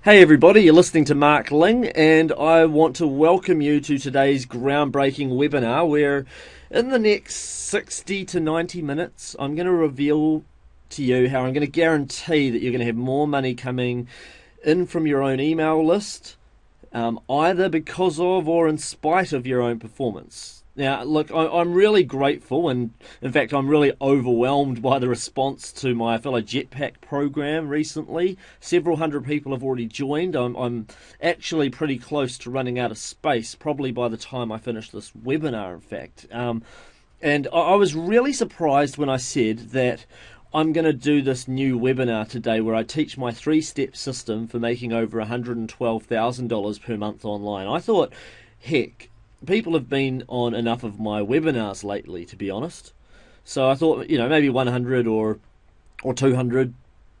Hey everybody, you're listening to Mark Ling, and I want to welcome you to today's groundbreaking webinar where in the next 60 to 90 minutes I'm going to reveal to you how I'm going to guarantee that you're going to have more money coming in from your own email list, either because of or in spite of your own performance. Now, look, I'm really grateful, and in fact, I'm really overwhelmed by the response to my fellow Jetpack program recently. Several hundred people have already joined. I'm actually pretty close to running out of space, probably by the time I finish this webinar, in fact. And I was really surprised when I said that I'm going to do this new webinar today where I teach my 3-step system for making over $112,000 per month online. I thought, heck, people have been on enough of my webinars lately, to be honest. So I thought, maybe 100 or 200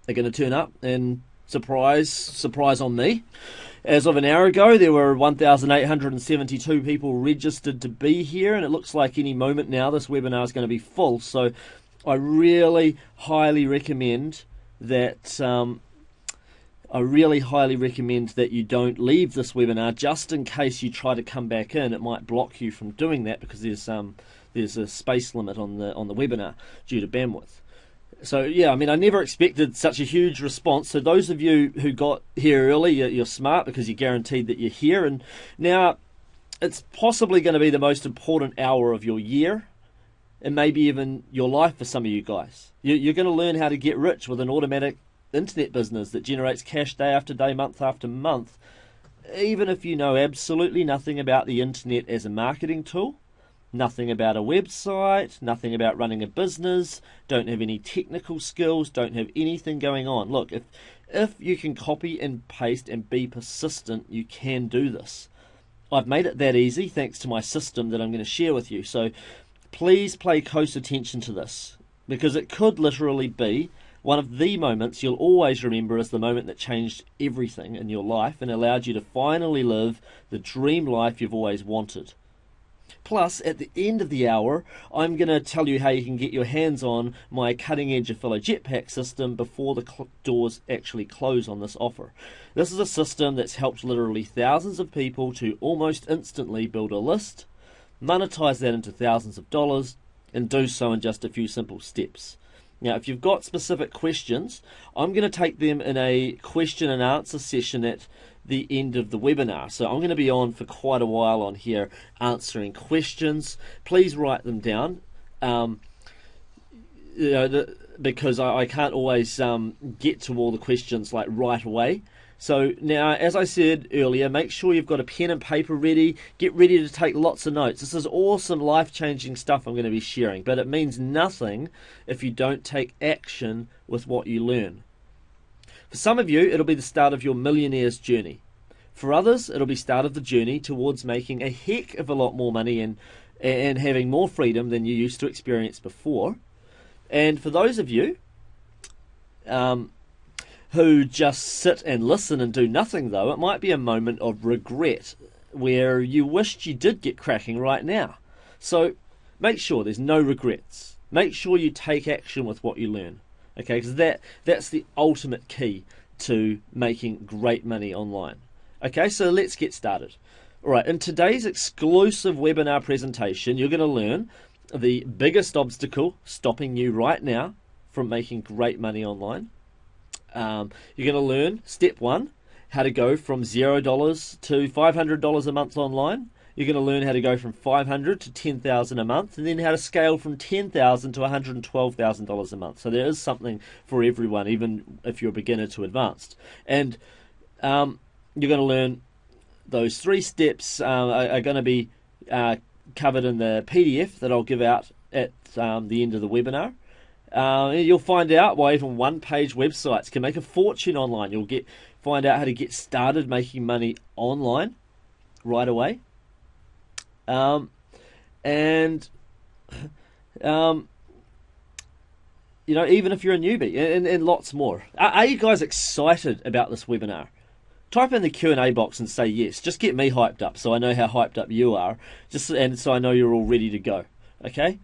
are going to turn up, and surprise on me. As of an hour ago, there were 1,872 people registered to be here, and it looks like any moment now this webinar is going to be full. So I really highly recommend that you don't leave this webinar, just in case you try to come back in. It might block you from doing that because there's a space limit on the webinar due to bandwidth. So yeah, I never expected such a huge response. So those of you who got here early, you're smart because you're guaranteed that you're here. And now it's possibly going to be the most important hour of your year, and maybe even your life for some of you guys. You're going to learn how to get rich with an automatic internet business that generates cash day after day, month after month, even if you know absolutely nothing about the internet as a marketing tool, nothing about a website, nothing about running a business, don't have any technical skills, don't have anything going on. Look, if you can copy and paste and be persistent, you can do this. I've made it that easy thanks to my system that I'm going to share with you. So please pay close attention to this, because it could literally be one of the moments you'll always remember as the moment that changed everything in your life and allowed you to finally live the dream life you've always wanted. Plus, at the end of the hour, I'm going to tell you how you can get your hands on my cutting-edge Affilo Jetpack system before the doors actually close on this offer. This is a system that's helped literally thousands of people to almost instantly build a list, monetize that into thousands of dollars, and do so in just a few simple steps. Now, if you've got specific questions, I'm going to take them in a question and answer session at the end of the webinar. So I'm going to be on for quite a while on here answering questions. Please write them down, because I can't always get to all the questions like right away. So now, as I said earlier, make sure you've got a pen and paper ready. Get ready to take lots of notes. This is awesome, life-changing stuff I'm going to be sharing, but it means nothing if you don't take action with what you learn. For some of you, it'll be the start of your millionaire's journey. For others, it'll be start of the journey towards making a heck of a lot more money and having more freedom than you used to experience before. And for those of you who just sit and listen and do nothing, though, it might be a moment of regret where you wished you did get cracking right now. So make sure there's no regrets. Make sure you take action with what you learn, okay? Because that's the ultimate key to making great money online. Okay, so let's get started. All right, in today's exclusive webinar presentation, you're going to learn the biggest obstacle stopping you right now from making great money online. You're going to learn, step 1, how to go from $0 to $500 a month online. You're going to learn how to go from $500 to $10,000 a month, and then how to scale from $10,000 to $112,000 a month. So there is something for everyone, even if you're a beginner to advanced. And you're going to learn those 3 steps are going to be covered in the PDF that I'll give out at the end of the webinar. You'll find out why even one-page websites can make a fortune online. You'll find out how to get started making money online right away. Even if you're a newbie, and lots more. Are you guys excited about this webinar? Type in the Q&A box and say yes. Just get me hyped up so I know how hyped up you are, and so I know you're all ready to go. Okay?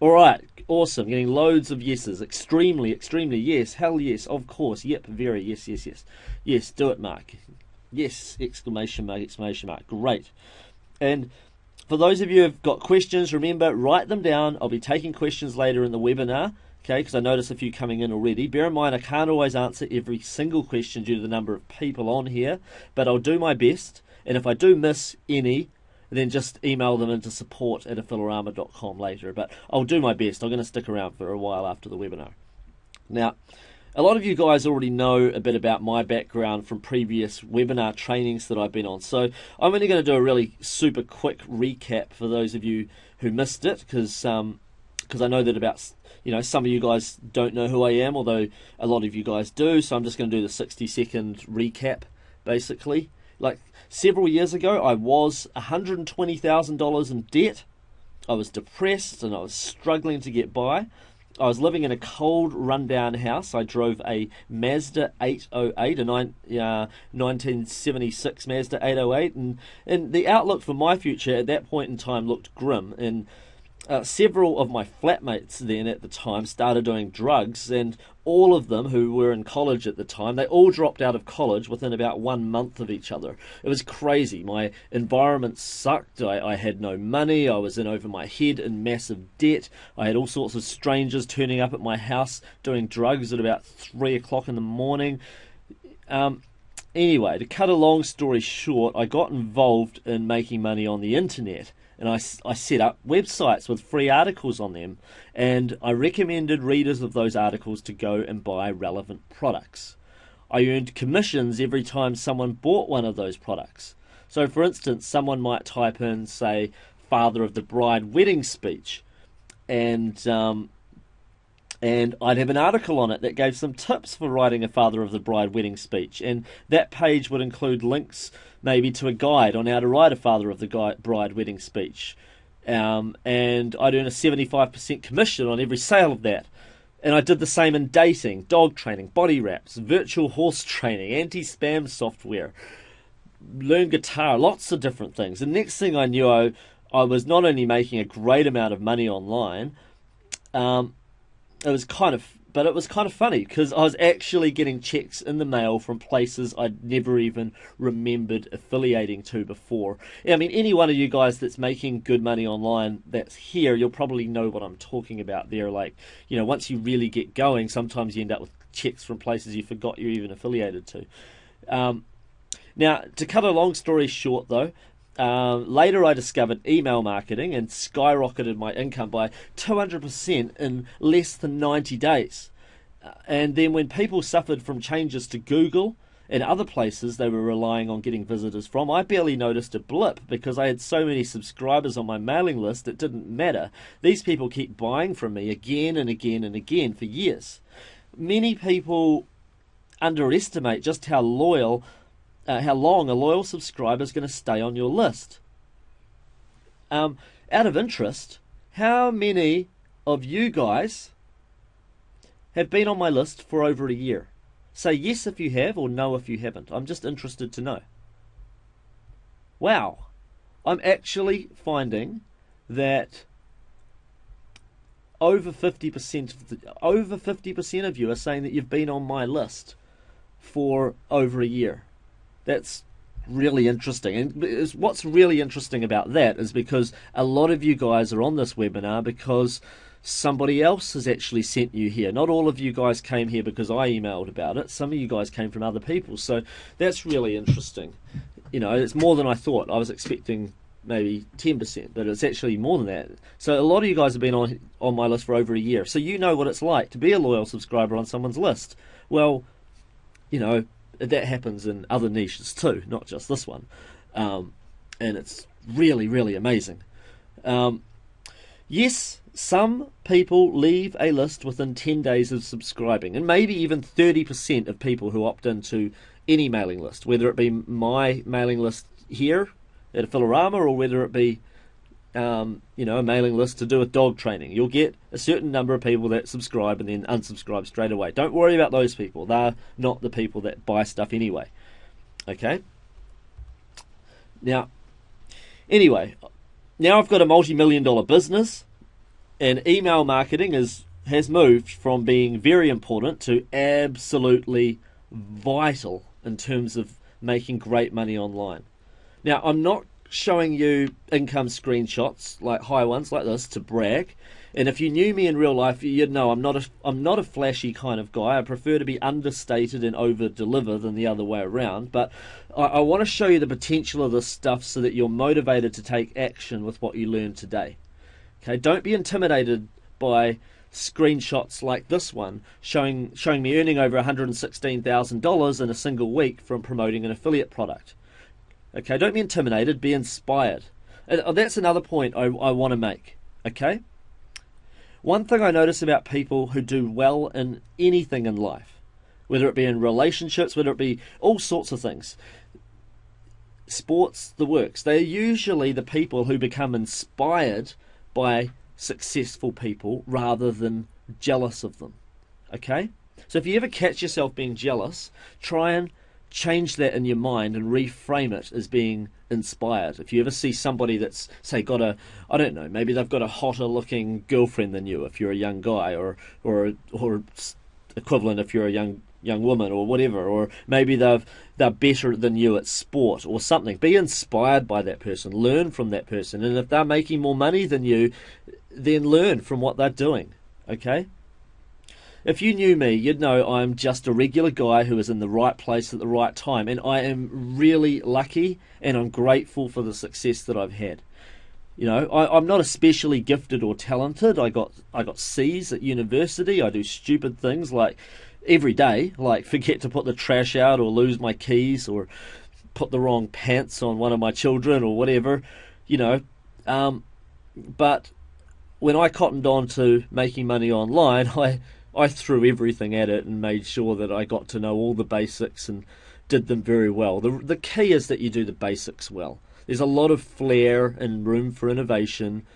All right, awesome. Getting loads of yeses. Extremely, extremely yes. Hell yes, of course. Yep, very yes, yes, yes. Yes, do it, Mark. Yes, exclamation mark, exclamation mark. Great. And for those of you who've got questions, remember, write them down. I'll be taking questions later in the webinar, okay, because I notice a few coming in already. Bear in mind, I can't always answer every single question due to the number of people on here, but I'll do my best. And if I do miss any, then just email them into support@affilorama.com later. But I'll do my best. I'm going to stick around for a while after the webinar. Now, a lot of you guys already know a bit about my background from previous webinar trainings that I've been on. So I'm only going to do a really super quick recap for those of you who missed it, because I know that some of you guys don't know who I am, although a lot of you guys do. So I'm just going to do the 60-second recap, basically. Like several years ago, I was $120,000 in debt. I was depressed and I was struggling to get by. I was living in a cold, rundown house. I drove a Mazda 808, a 1976 Mazda 808, and the outlook for my future at that point in time looked grim. And several of my flatmates then at the time started doing drugs, and all of them who were in college at the time, they all dropped out of college within about 1 month of each other. It was crazy. My environment sucked. I had no money. I was in over my head in massive debt. I had all sorts of strangers turning up at my house doing drugs at about 3 o'clock in the morning. Anyway, to cut a long story short, I got involved in making money on the internet. And I set up websites with free articles on them, and I recommended readers of those articles to go and buy relevant products. I earned commissions every time someone bought one of those products. So, for instance, someone might type in, say, father of the bride wedding speech, and I'd have an article on it that gave some tips for writing a father of the bride wedding speech, and that page would include links maybe to a guide on how to write a father of the bride wedding speech. And I'd earn a 75% commission on every sale of that. And I did the same in dating, dog training, body wraps, virtual horse training, anti-spam software, learn guitar, lots of different things. And next thing I knew, I was not only making a great amount of money online, it was kind of funny because I was actually getting checks in the mail from places I'd never even remembered affiliating to before. I mean, any one of you guys that's making good money online that's here, you'll probably know what I'm talking about there. Like, once you really get going, sometimes you end up with checks from places you forgot you're even affiliated to. Now, to cut a long story short, though, later I discovered email marketing and skyrocketed my income by 200% in less than 90 days. And then when people suffered from changes to Google and other places they were relying on getting visitors from, I barely noticed a blip because I had so many subscribers on my mailing list it didn't matter. These people keep buying from me again and again and again for years. Many people underestimate just how long a loyal subscriber is going to stay on your list. Out of interest, how many of you guys have been on my list for over a year? Say yes if you have, or no if you haven't. I'm just interested to know. Wow. I'm actually finding that over 50% of you are saying that you've been on my list for over a year. That's really interesting. And what's really interesting about that is because a lot of you guys are on this webinar because somebody else has actually sent you here. Not all of you guys came here because I emailed about it. Some of you guys came from other people. So that's really interesting. It's more than I thought. I was expecting maybe 10%, but it's actually more than that. So a lot of you guys have been on my list for over a year. So you know what it's like to be a loyal subscriber on someone's list. Well, that happens in other niches too, not just this one. And it's really, really amazing. Yes, some people leave a list within 10 days of subscribing, and maybe even 30% of people who opt into any mailing list, whether it be my mailing list here at Affilorama or whether it be a mailing list to do with dog training. You'll get a certain number of people that subscribe and then unsubscribe straight away. Don't worry about those people. They're not the people that buy stuff anyway. Okay? Now I've got a multi-million-dollar business, And email marketing has moved from being very important to absolutely vital in terms of making great money online. Now, I'm not showing you income screenshots, like high ones like this, to brag. And if you knew me in real life, you'd know I'm not a flashy kind of guy. I prefer to be understated and over-deliver than the other way around. But I want to show you the potential of this stuff so that you're motivated to take action with what you learn today. Okay, don't be intimidated by screenshots like this one showing me earning over $116,000 in a single week from promoting an affiliate product. Okay, don't be intimidated, be inspired. And that's another point I want to make. Okay? One thing I notice about people who do well in anything in life, whether it be in relationships, whether it be all sorts of things, sports, the works, they're usually the people who become inspired by successful people rather than jealous of them. Okay? So if you ever catch yourself being jealous, try and change that in your mind and reframe it as being inspired. If you ever see somebody that's, say, got a, I don't know, maybe they've got a hotter looking girlfriend than you if you're a young guy, or equivalent if you're a young woman or whatever, or maybe they're better than you at sport or something. Be inspired by that person, learn from that person, and if they're making more money than you, then learn from what they're doing. Okay? If you knew me, you'd know I'm just a regular guy who is in the right place at the right time, and I am really lucky and I'm grateful for the success that I've had. You know, I'm not especially gifted or talented. I got C's at university. I do stupid things like every day, like forget to put the trash out or lose my keys or put the wrong pants on one of my children or whatever, you know. But when I cottoned on to making money online, I threw everything at it and made sure that I got to know all the basics and did them very well. The key is that you do the basics well. There's a lot of flair and room for innovation,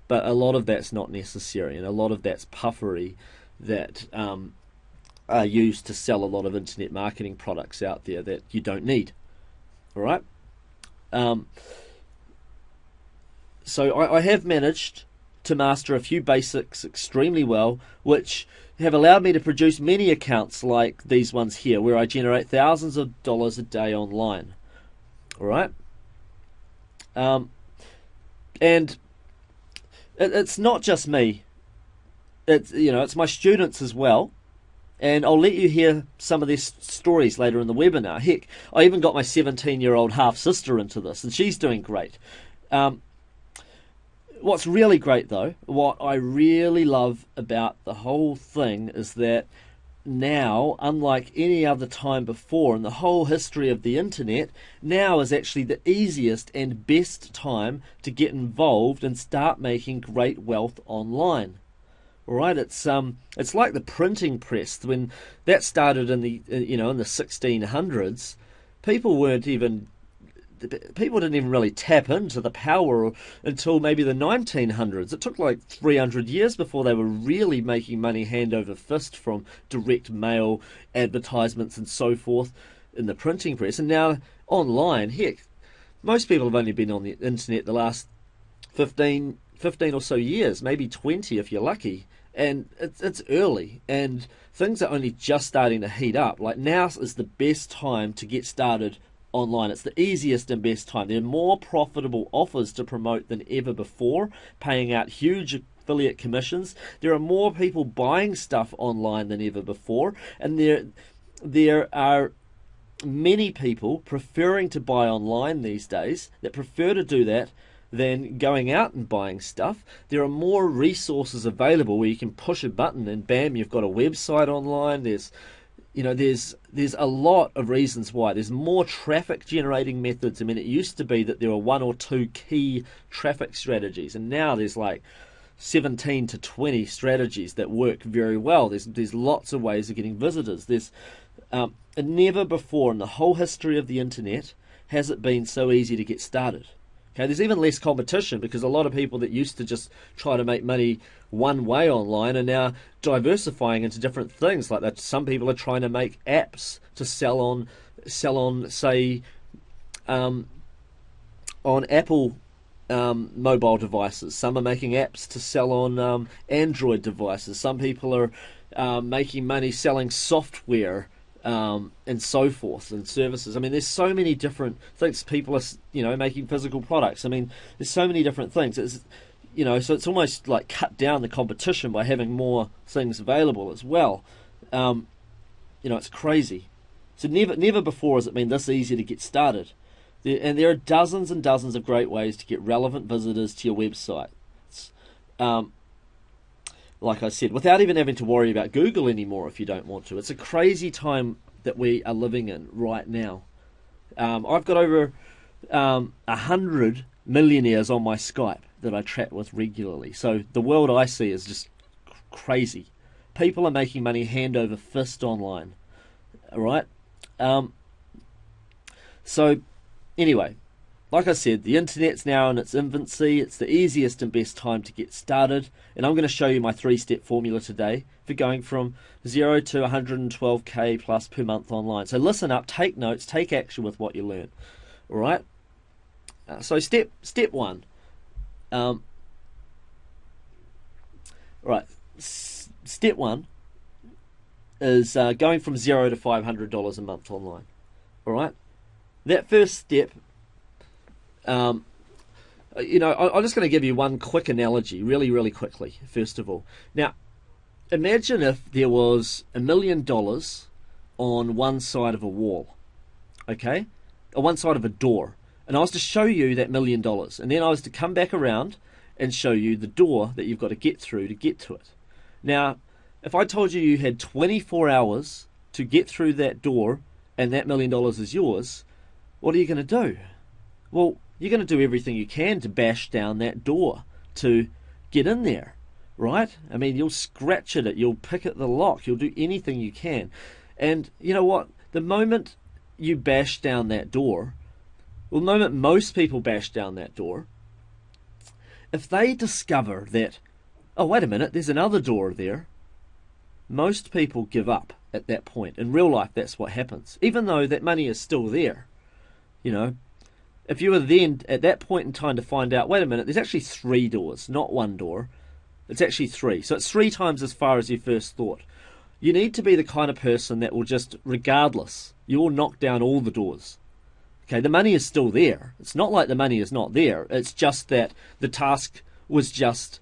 but a lot of that's not necessary, and a lot of that's puffery that are used to sell a lot of internet marketing products out there that you don't need. All right? So I have managed to master a few basics extremely well, which have allowed me to produce many accounts like these ones here, where I generate thousands of dollars a day online. All right? And it's not just me. It's my students as well. And I'll let you hear some of their stories later in the webinar. Heck, I even got my 17-year-old half-sister into this, and she's doing great. What's really great, though, what I really love about the whole thing is that now, unlike any other time before in the whole history of the internet, now is actually the easiest and best time to get involved and start making great wealth online. All right, it's like the printing press. When that started in the 1600s, people didn't even really tap into the power until maybe the 1900s. It took like 300 years before they were really making money hand over fist from direct mail, advertisements and so forth in the printing press. And now online, heck, most people have only been on the internet the last 15 or so years, maybe 20 if you're lucky. And it's early, and things are only just starting to heat up. Like, now is the best time to get started online. It's the easiest and best time. There are more profitable offers to promote than ever before, paying out huge affiliate commissions. There are more people buying stuff online than ever before, and there are many people preferring to buy online these days that prefer to do that than going out and buying stuff. There are more resources available where you can push a button and bam, you've got a website online. There's a lot of reasons why. There's more traffic generating methods. I mean, it used to be that there were one or two key traffic strategies, and now there's like 17 to 20 strategies that work very well. There's lots of ways of getting visitors. There's never before in the whole history of the internet has it been so easy to get started. Okay, there's even less competition because a lot of people that used to just try to make money one way online are now diversifying into different things. Like that, some people are trying to make apps to sell on, say, on Apple mobile devices. Some are making apps to sell on Android devices. Some people are making money selling software and so forth, and services. I mean, there's so many different things. People are, making physical products. I mean, there's so many different things. So it's almost like cut down the competition by having more things available as well. It's crazy. So never before has it been this easy to get started. And there are dozens and dozens of great ways to get relevant visitors to your website. Like I said, without even having to worry about Google anymore if you don't want to. It's a crazy time that we are living in right now. I've got over 100 millionaires on my Skype that I chat with regularly. So the world I see is just crazy. People are making money hand over fist online. All right? So anyway, like I said, the internet's now in its infancy. It's the easiest and best time to get started. And I'm going to show you my 3-step formula today for going from 0 to 112k plus per month online. So listen up, take notes, take action with what you learn. All right? So step one. Step one is going from 0 to $500 a month online. All right? That first step, I'm just going to give you one quick analogy, really, really quickly, first of all. Now, imagine if there was $1 million on one side of a wall, okay? Or one side of a door. And I was to show you that $1 million. And then I was to come back around and show you the door that you've got to get through to get to it. Now, if I told you you had 24 hours to get through that door and that $1 million is yours, what are you going to do? Well, you're going to do everything you can to bash down that door to get in there, right? I mean, you'll scratch at it, you'll pick at the lock, you'll do anything you can. And you know what? The moment you bash down that door, well, the moment most people bash down that door, if they discover that, oh, wait a minute, there's another door there, most people give up at that point. In real life, that's what happens. Even though that money is still there, if you were then at that point in time to find out, wait a minute, there's actually 3 doors, not 1 door. It's actually 3. So it's 3 times as far as you first thought. You need to be the kind of person that will just, regardless, you will knock down all the doors. Okay, the money is still there. It's not like the money is not there. It's just that the task was just,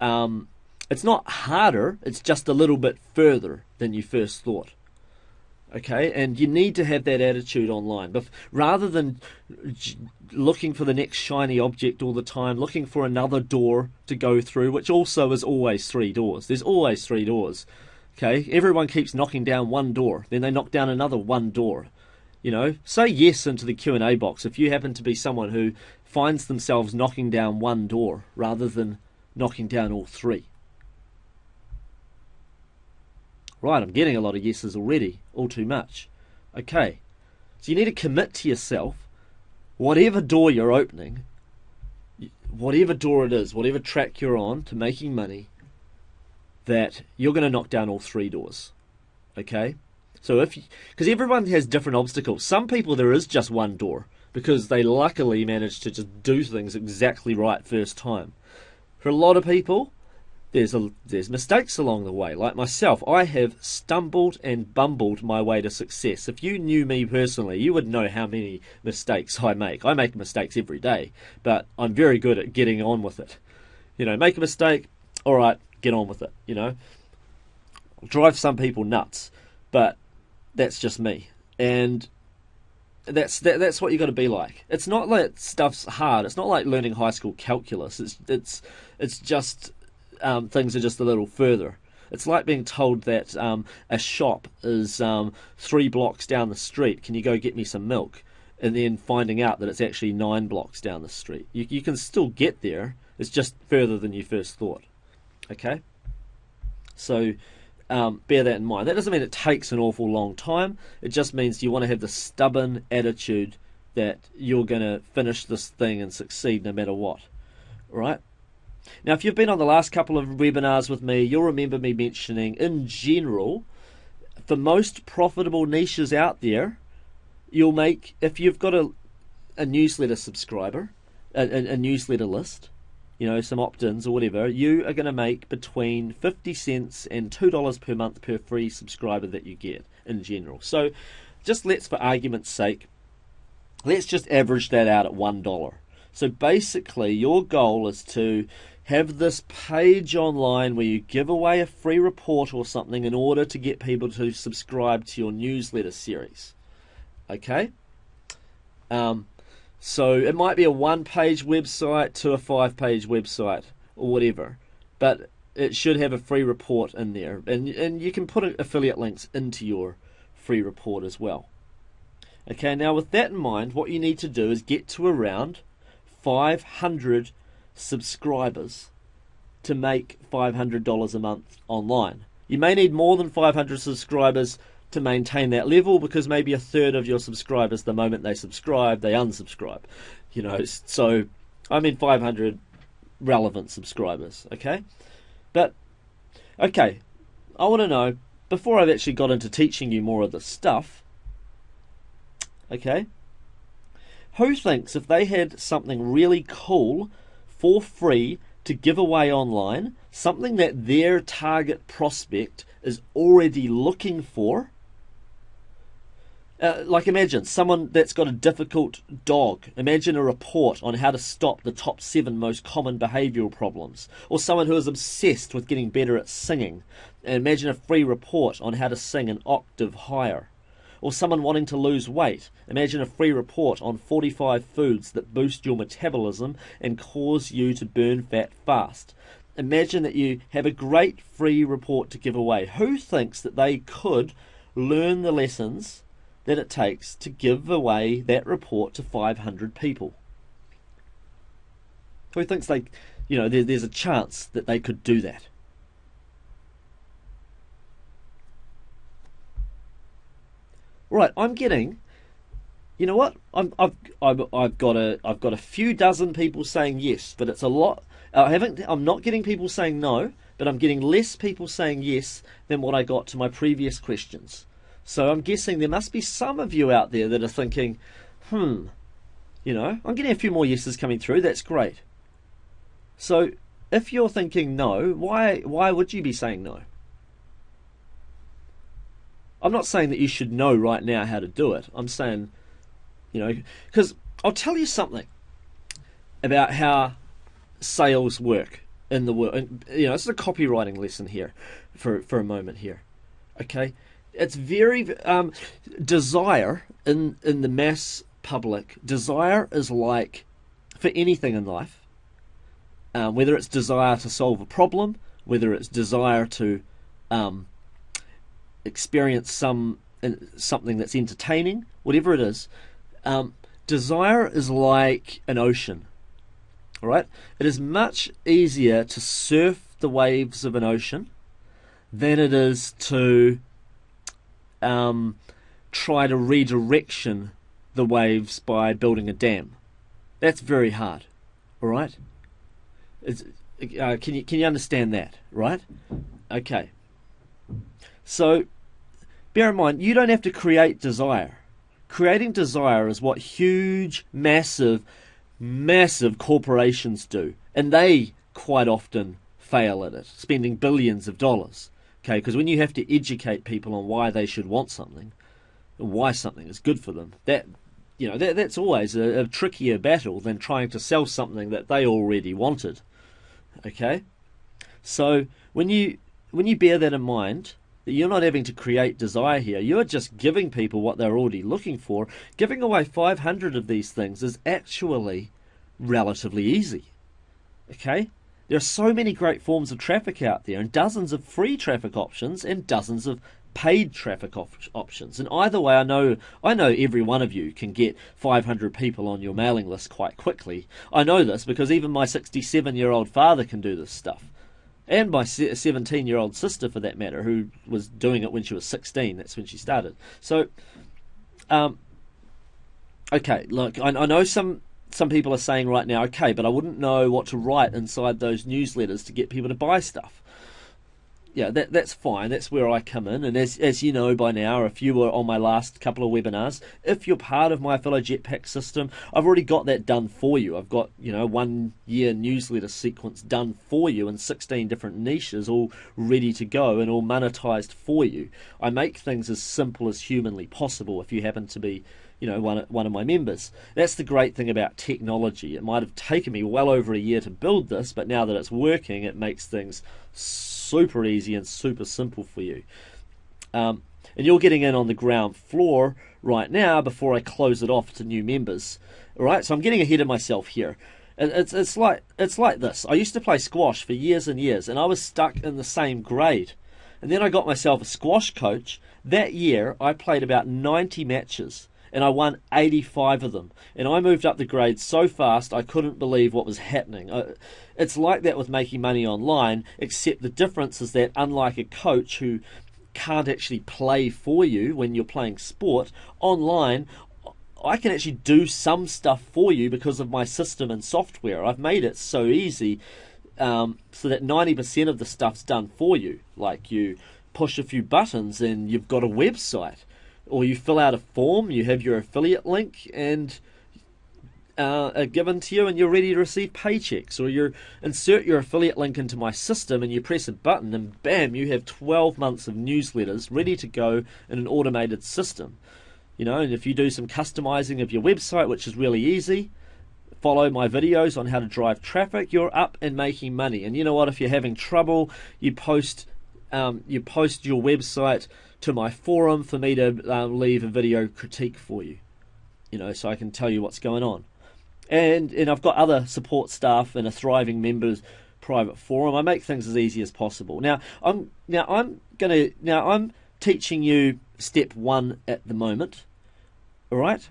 it's not harder, it's just a little bit further than you first thought. Okay, and you need to have that attitude online. But rather than looking for the next shiny object all the time, looking for another door to go through, which also is always 3 doors. There's always 3 doors. Okay, everyone keeps knocking down 1 door, then they knock down another 1 door. Say yes into the Q&A box if you happen to be someone who finds themselves knocking down 1 door rather than knocking down all 3. Right, I'm getting a lot of yeses already, all too much. Okay, so you need to commit to yourself, whatever door you're opening, whatever door it is, whatever track you're on to making money, that you're going to knock down all 3 doors. Okay? So because everyone has different obstacles. Some people there is just 1 door because they luckily managed to just do things exactly right first time. For a lot of people, there's mistakes along the way. Like myself, I have stumbled and bumbled my way to success. If you knew me personally, you would know how many mistakes I make. I make mistakes every day, but I'm very good at getting on with it. Make a mistake, all right, get on with it. Drive some people nuts, but that's just me. And that's what you got to be like. It's not like stuff's hard. It's not like learning high school calculus. It's just things are just a little further. It's like being told that a shop is 3 blocks down the street. Can you go get me some milk? And then finding out that it's actually 9 blocks down the street. You can still get there. It's just further than you first thought. Okay? So bear that in mind. That doesn't mean it takes an awful long time. It just means you want to have the stubborn attitude that you're going to finish this thing and succeed no matter what. All right? Now, if you've been on the last couple of webinars with me, you'll remember me mentioning, in general, the most profitable niches out there, you'll make, if you've got a newsletter subscriber, a newsletter list, some opt-ins or whatever, you are going to make between 50 cents and $2 per month per free subscriber that you get in general. So just for argument's sake, let's just average that out at $1. So basically your goal is to have this page online where you give away a free report or something in order to get people to subscribe to your newsletter series. Okay? So it might be a 1-page website to a 5-page website or whatever, but it should have a free report in there, and you can put affiliate links into your free report as well. Okay, now with that in mind, what you need to do is get to around 500 subscribers to make $500 a month online. You may need more than 500 subscribers to maintain that level, because maybe a third of your subscribers, the moment they subscribe, they unsubscribe. So I mean 500 relevant subscribers, okay? But, okay, I want to know, before I've actually got into teaching you more of this stuff, okay, who thinks if they had something really cool for free to give away online, something that their target prospect is already looking for, like imagine someone that's got a difficult dog. Imagine a report on how to stop the top 7 most common behavioural problems. Or someone who is obsessed with getting better at singing. And imagine a free report on how to sing an octave higher. Or someone wanting to lose weight. Imagine a free report on 45 foods that boost your metabolism and cause you to burn fat fast. Imagine that you have a great free report to give away. Who thinks that they could learn the lessons that it takes to give away that report to 500 people? Who thinks there's a chance that they could do that? Right, I'm getting, you know what? I've got a few dozen people saying yes, but it's a lot. I'm not getting people saying no, but I'm getting less people saying yes than what I got to my previous questions. So I'm guessing there must be some of you out there that are thinking, I'm getting a few more yeses coming through. That's great. So if you're thinking no, why would you be saying no? I'm not saying that you should know right now how to do it. I'm saying, because I'll tell you something about how sales work in the world. This is a copywriting lesson here for a moment here. Okay? It's very desire in the mass public. Desire is like for anything in life, whether it's desire to solve a problem, whether it's desire to experience something that's entertaining, whatever it is. Desire is like an ocean. All right, it is much easier to surf the waves of an ocean than it is to try to redirection the waves by building a dam. That's very hard. All right. Can you understand that? Right. Okay. So bear in mind, you don't have to create desire. Creating desire is what huge, massive corporations do, and they quite often fail at it, spending billions of dollars. Okay, because when you have to educate people on why they should want something, and why something is good for them, that's always a trickier battle than trying to sell something that they already wanted. Okay, so when you bear that in mind, that you're not having to create desire here, you're just giving people what they're already looking for. Giving away 500 of these things is actually relatively easy. Okay? There are so many great forms of traffic out there, and dozens of free traffic options and dozens of paid traffic options. And either way, I know every one of you can get 500 people on your mailing list quite quickly. I know this because even my 67-year-old father can do this stuff. And my 17-year-old sister, for that matter, who was doing it when she was 16. That's when she started. So, okay, look, I know some people are saying right now, okay, but I wouldn't know what to write inside those newsletters to get people to buy stuff. yeah, that's fine. That's where I come in. And as you know by now, if you were on my last couple of webinars, if you're part of my Affiliate Jetpack system, I've already got that done for you. I've got, 1 year newsletter sequence done for you in 16 different niches, all ready to go and all monetized for you. I make things as simple as humanly possible if you happen to be one of my members. That's the great thing about technology. It might have taken me well over a year to build this, but now that it's working, it makes things super easy and super simple for you. And you're getting in on the ground floor right now before I close it off to new members. All right, so I'm getting ahead of myself here. It's like this. I used to play squash for years and years, and I was stuck in the same grade. And then I got myself a squash coach. That year, I played about 90 matches, and I won 85 of them. And I moved up the grade so fast I couldn't believe what was happening. It's like that with making money online, except the difference is that unlike a coach who can't actually play for you when you're playing sport, online I can actually do some stuff for you because of my system and software. I've made it so easy so that 90% of the stuff's done for you. Like you push a few buttons and you've got a website. Or you fill out a form, you have your affiliate link and are given to you and you're ready to receive paychecks. Or you insert your affiliate link into my system and you press a button and bam, you have 12 months of newsletters ready to go in an automated system. And if you do some customizing of your website, which is really easy, follow my videos on how to drive traffic, you're up and making money. And you know what, if you're having trouble, you post your website to my forum for me to leave a video critique for you, so I can tell you what's going on. And I've got other support staff and a thriving members private forum. I make things as easy as possible. Now I'm teaching you step 1 at the moment. All right.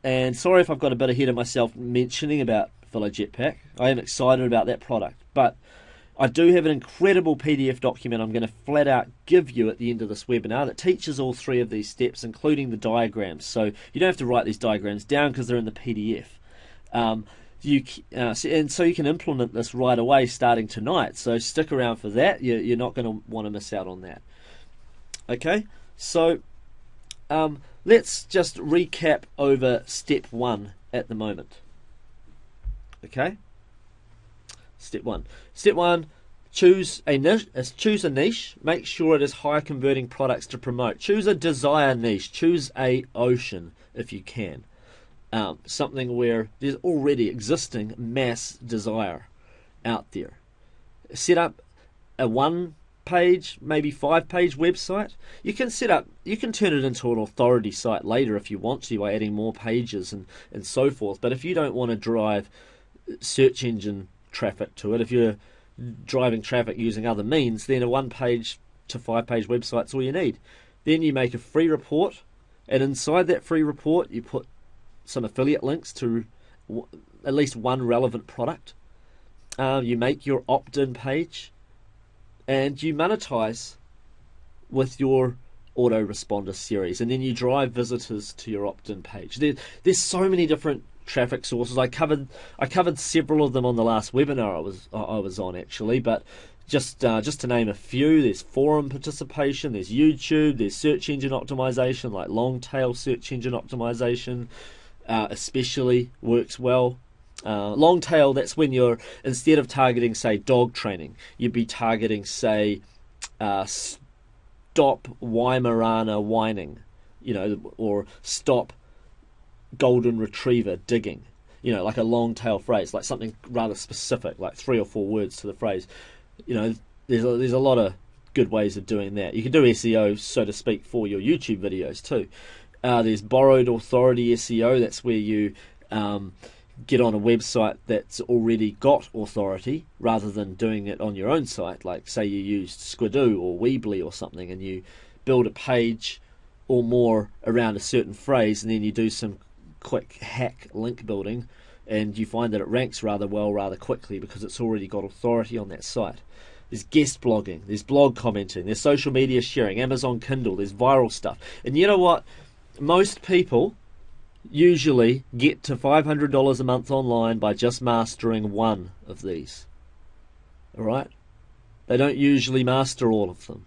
And sorry if I've got a bit ahead of myself mentioning about Affiliate Jetpack. I am excited about that product, but I do have an incredible PDF document I'm going to flat out give you at the end of this webinar that teaches all 3 of these steps, including the diagrams. So you don't have to write these diagrams down because they're in the PDF. So you can implement this right away starting tonight. So stick around for that. You're not going to want to miss out on that. Okay, so let's just recap over step 1 at the moment. Okay. Step 1, choose a niche. Make sure it is high converting products to promote. Choose a desire niche. Choose a ocean if you can. Something where there's already existing mass desire out there. Set up a 1-page, maybe 5-page website. You can turn it into an authority site later if you want to by adding more pages and so forth. But if you don't want to drive search engine traffic to it, if you're driving traffic using other means, then a 1-page to 5-page website's all you need. Then you make a free report, and inside that free report you put some affiliate links to at least one relevant product. You make your opt-in page and you monetize with your autoresponder series, and then you drive visitors to your opt-in page. There's so many different traffic sources. I covered several of them on the last webinar I was on actually, but just to name a few, there's forum participation, there's YouTube, there's search engine optimization, like long tail search engine optimization, especially works well. Long tail, that's when you're, instead of targeting say dog training, you'd be targeting say stop Weimaraner whining, or stop golden retriever digging, like a long tail phrase, like something rather specific, like 3 or 4 words to the phrase. There's a lot of good ways of doing that. You can do SEO, so to speak, for your YouTube videos too. There's borrowed authority SEO. That's where you get on a website that's already got authority rather than doing it on your own site. Like say you used Squidoo or Weebly or something, and you build a page or more around a certain phrase, and then you do some quick hack link building, and you find that it ranks rather well rather quickly because it's already got authority on that site. There's guest blogging, there's blog commenting, there's social media sharing, Amazon Kindle, there's viral stuff. And you know what? Most people usually get to $500 a month online by just mastering one of these. Alright? They don't usually master all of them.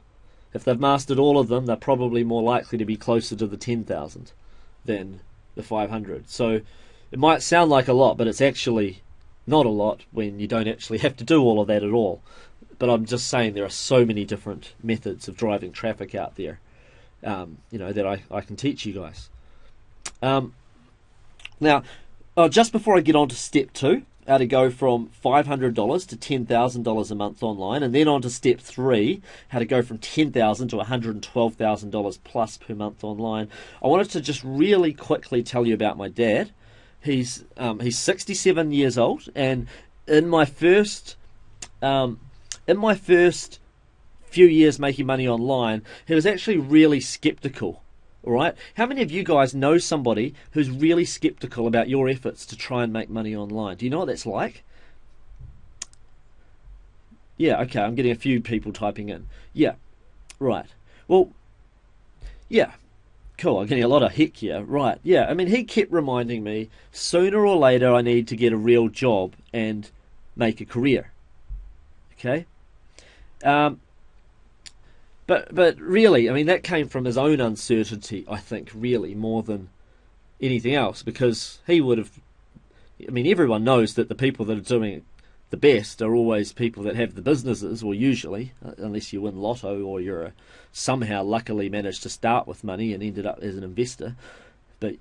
If they've mastered all of them, they're probably more likely to be closer to the 10,000 than the 500. So it might sound like a lot, but it's actually not a lot when you don't actually have to do all of that at all. But I'm just saying there are so many different methods of driving traffic out there, that I can teach you guys. Now, just before I get on to step 2, how to go from $500 to $10,000 a month online, and then on to step 3, how to go from $10,000 to $112,000 plus per month online, I wanted to just really quickly tell you about my dad. He's 67 years old, and in my first few years making money online, he was actually really skeptical. All right, how many of you guys know somebody who's really skeptical about your efforts to try and make money online? Do you know what that's like? Yeah, okay, I'm getting a few people typing in. Yeah, right. Well, yeah, cool. I'm getting a lot of heck yeah. Right, yeah. I mean, he kept reminding me, sooner or later I need to get a real job and make a career. Okay? But really, I mean, that came from his own uncertainty, I think, really, more than anything else, because he would have... I mean, everyone knows that the people that are doing it the best are always people that have the businesses, or usually, unless you win lotto or you're somehow luckily managed to start with money and ended up as an investor. But,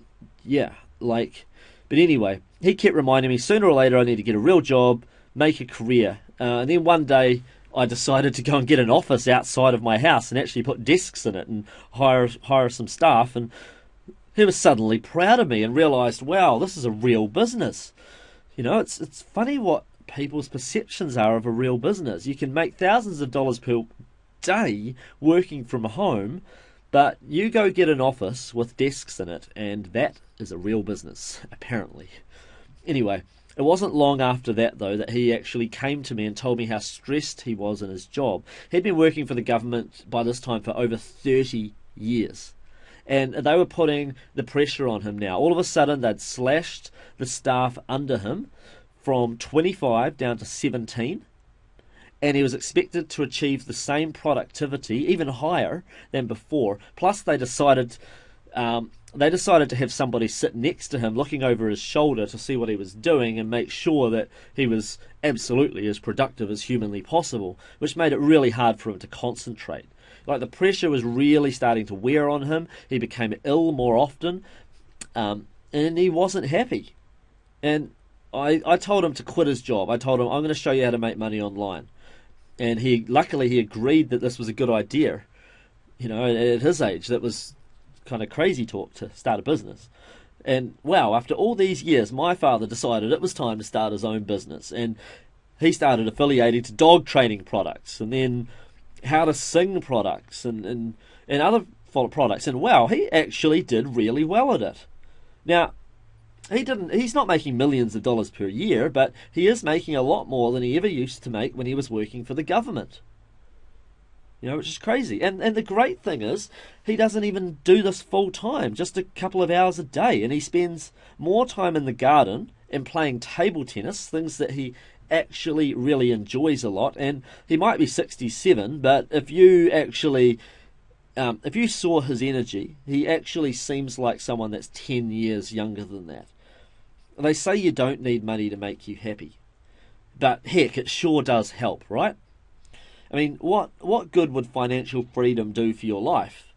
yeah, but anyway, he kept reminding me, sooner or later I need to get a real job, make a career. And then one day I decided to go and get an office outside of my house and actually put desks in it and hire some staff, and he was suddenly proud of me and realised, wow, this is a real business. You know, it's funny what people's perceptions are of a real business. You can make thousands of dollars per day working from home, but you go get an office with desks in it, and that is a real business, apparently. Anyway, it wasn't long after that, though, that he actually came to me and told me how stressed he was in his job. He'd been working for the government by this time for over 30 years. And they were putting the pressure on him now. All of a sudden, they'd slashed the staff under him from 25 down to 17. And he was expected to achieve the same productivity, even higher than before. Plus, they decided to have somebody sit next to him, looking over his shoulder to see what he was doing and make sure that he was absolutely as productive as humanly possible, which made it really hard for him to concentrate. Like, the pressure was really starting to wear on him. He became ill more often, and he wasn't happy. And I told him to quit his job. I told him, I'm going to show you how to make money online. And luckily he agreed that this was a good idea. You know, at his age, that was kind of crazy talk to start a business. And wow, after all these years, my father decided it was time to start his own business, and he started affiliating to dog training products, and then how to sing products, and other products. And wow, he actually did really well at it. Now, he's not making millions of dollars per year, but he is making a lot more than he ever used to make when he was working for the government. You know, which is crazy. And the great thing is, he doesn't even do this full time, just a couple of hours a day. And he spends more time in the garden and playing table tennis, things that he actually really enjoys a lot. And he might be 67, but if you saw his energy, he actually seems like someone that's 10 years younger than that. They say you don't need money to make you happy. But heck, it sure does help, right? I mean, what good would financial freedom do for your life?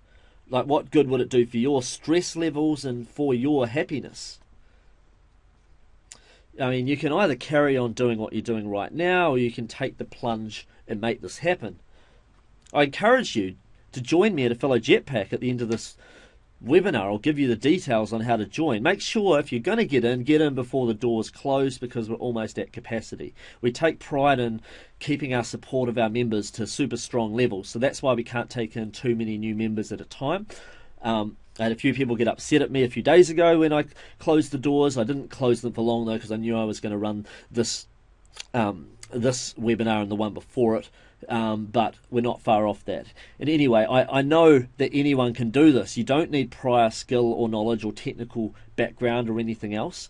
Like, what good would it do for your stress levels and for your happiness? I mean, you can either carry on doing what you're doing right now, or you can take the plunge and make this happen. I encourage you to join me at a fellow jetpack at the end of this webinar. I'll give you the details on how to join. Make sure if you're going to get in before the doors close, because we're almost at capacity. We take pride in keeping our support of our members to super strong levels, so that's why we can't take in too many new members at a time. I had a few people get upset at me a few days ago when I closed the doors. I didn't close them for long, though, because I knew I was going to run this webinar and the one before it. But we're not far off that. And anyway, I know that anyone can do this. You don't need prior skill or knowledge or technical background or anything else.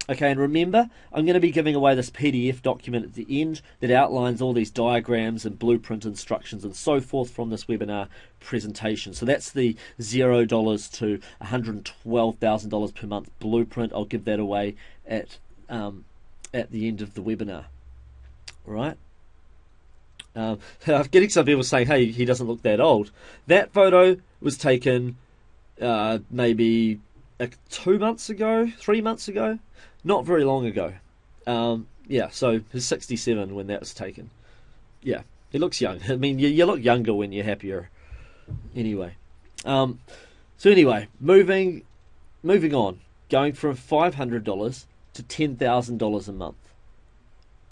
Okay, and remember, I'm going to be giving away this PDF document at the end that outlines all these diagrams and blueprint instructions and so forth from this webinar presentation. So that's the $0 to $112,000 per month blueprint. I'll give that away at the end of the webinar. All right. I'm getting some people saying, hey, he doesn't look that old. That photo was taken maybe 2 months ago, 3 months ago. Not very long ago. Yeah, so he's 67 when that was taken. Yeah, he looks young. I mean, you look younger when you're happier. Anyway. So anyway, moving on. Going from $500 to $10,000 a month.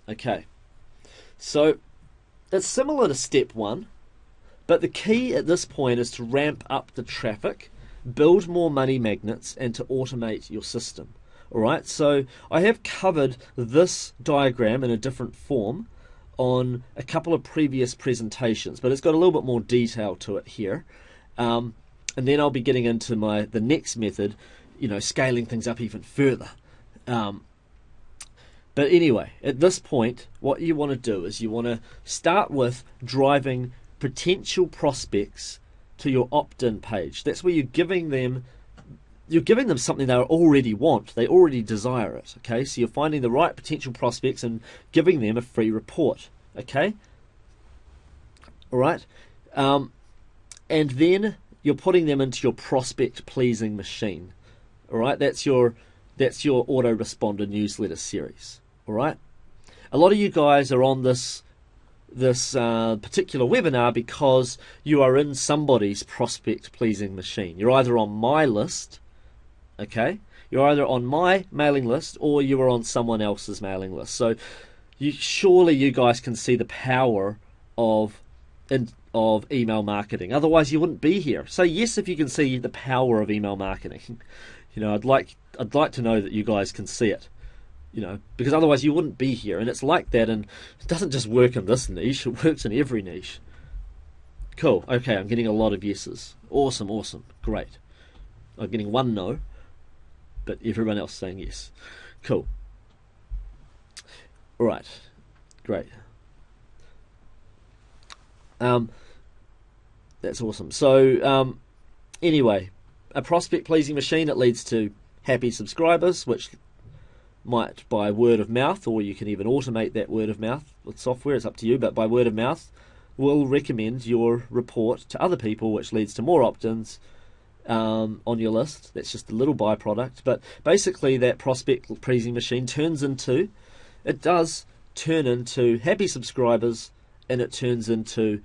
Okay. So, it's similar to step 1. But the key at this point is to ramp up the traffic, build more money magnets, and to automate your system. Alright, so I have covered this diagram in a different form on a couple of previous presentations, but it's got a little bit more detail to it here. And then I'll be getting into the next method, scaling things up even further. But anyway, at this point, what you want to do is you want to start with driving potential prospects to your opt-in page. That's where you're giving them something they already want. They already desire it. Okay, so you're finding the right potential prospects and giving them a free report. Okay, all right, and then you're putting them into your prospect pleasing machine. All right, that's your autoresponder newsletter series. All right, a lot of you guys are on this particular webinar because you are in somebody's prospect pleasing machine. You're either on my list. Okay, you're either on my mailing list or you are on someone else's mailing list. So surely you guys can see the power of email marketing. Otherwise you wouldn't be here. So yes, if you can see the power of email marketing, I'd like to know that you guys can see it. Because otherwise you wouldn't be here. And it's like that, and it doesn't just work in this niche, it works in every niche. Cool. Okay, I'm getting a lot of yeses. Awesome. Great. I'm getting one no, but everyone else saying yes. Cool. All right. Great. That's awesome. So, anyway, a prospect pleasing machine, it leads to happy subscribers, which might by word of mouth, or you can even automate that word of mouth with software, it's up to you, but by word of mouth will recommend your report to other people, which leads to more opt-ins on your list. That's just a little byproduct, but basically that prospect pleasing machine does turn into happy subscribers, and it turns into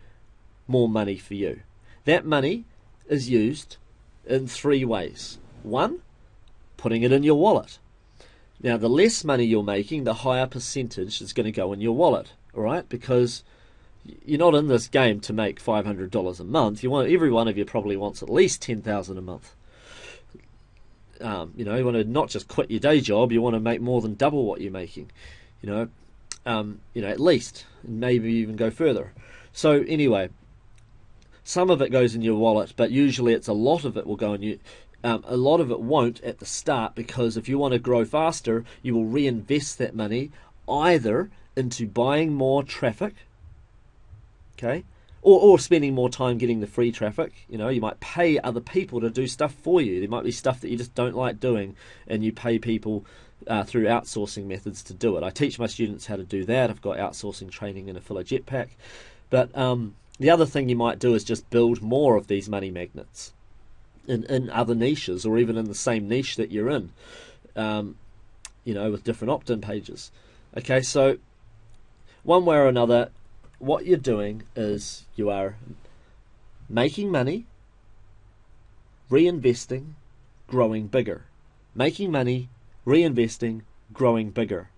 more money for you. That money is used in 3 ways. 1, putting it in your wallet. Now, the less money you're making, the higher percentage is going to go in your wallet, all right? Because you're not in this game to make $500 a month. Every one of you probably wants at least $10,000 a month. You want to not just quit your day job. You want to make more than double what you're making. At least, and maybe even go further. So anyway, some of it goes in your wallet, but usually a lot of it will go in you. A lot of it won't at the start, because if you want to grow faster, you will reinvest that money either into buying more traffic, okay, or spending more time getting the free traffic. You might pay other people to do stuff for you. There might be stuff that you just don't like doing, and you pay people through outsourcing methods to do it. I teach my students how to do that. I've got outsourcing training in Affiliate Jetpack. But the other thing you might do is just build more of these money magnets in other niches, or even in the same niche that you're in, with different opt-in pages. Okay, so one way or another, what you're doing is you are making money, reinvesting, growing bigger. Making money, reinvesting, growing bigger,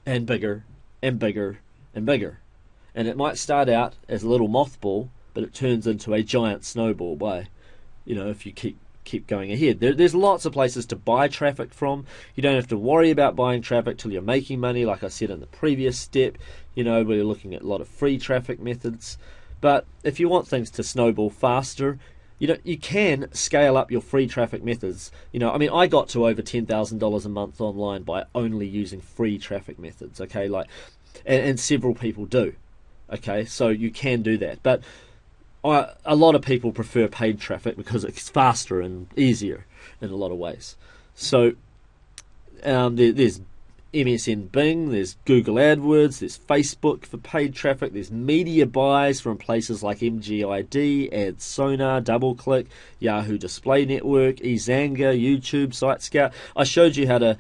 and bigger, and bigger, and bigger. And it might start out as a little mothball, but it turns into a giant snowball by if you keep going ahead. There's lots of places to buy traffic from. You don't have to worry about buying traffic till you're making money, like I said in the previous step. We're looking at a lot of free traffic methods. But if you want things to snowball faster, you can scale up your free traffic methods. I mean, I got to over $10,000 a month online by only using free traffic methods. Okay, and several people do. Okay, so you can do that, but a lot of people prefer paid traffic because it's faster and easier in a lot of ways. So there's MSN Bing, there's Google AdWords, there's Facebook for paid traffic, there's media buys from places like MGID, AdSonar, DoubleClick, Yahoo Display Network, eZanga, YouTube, SiteScout. I showed you how to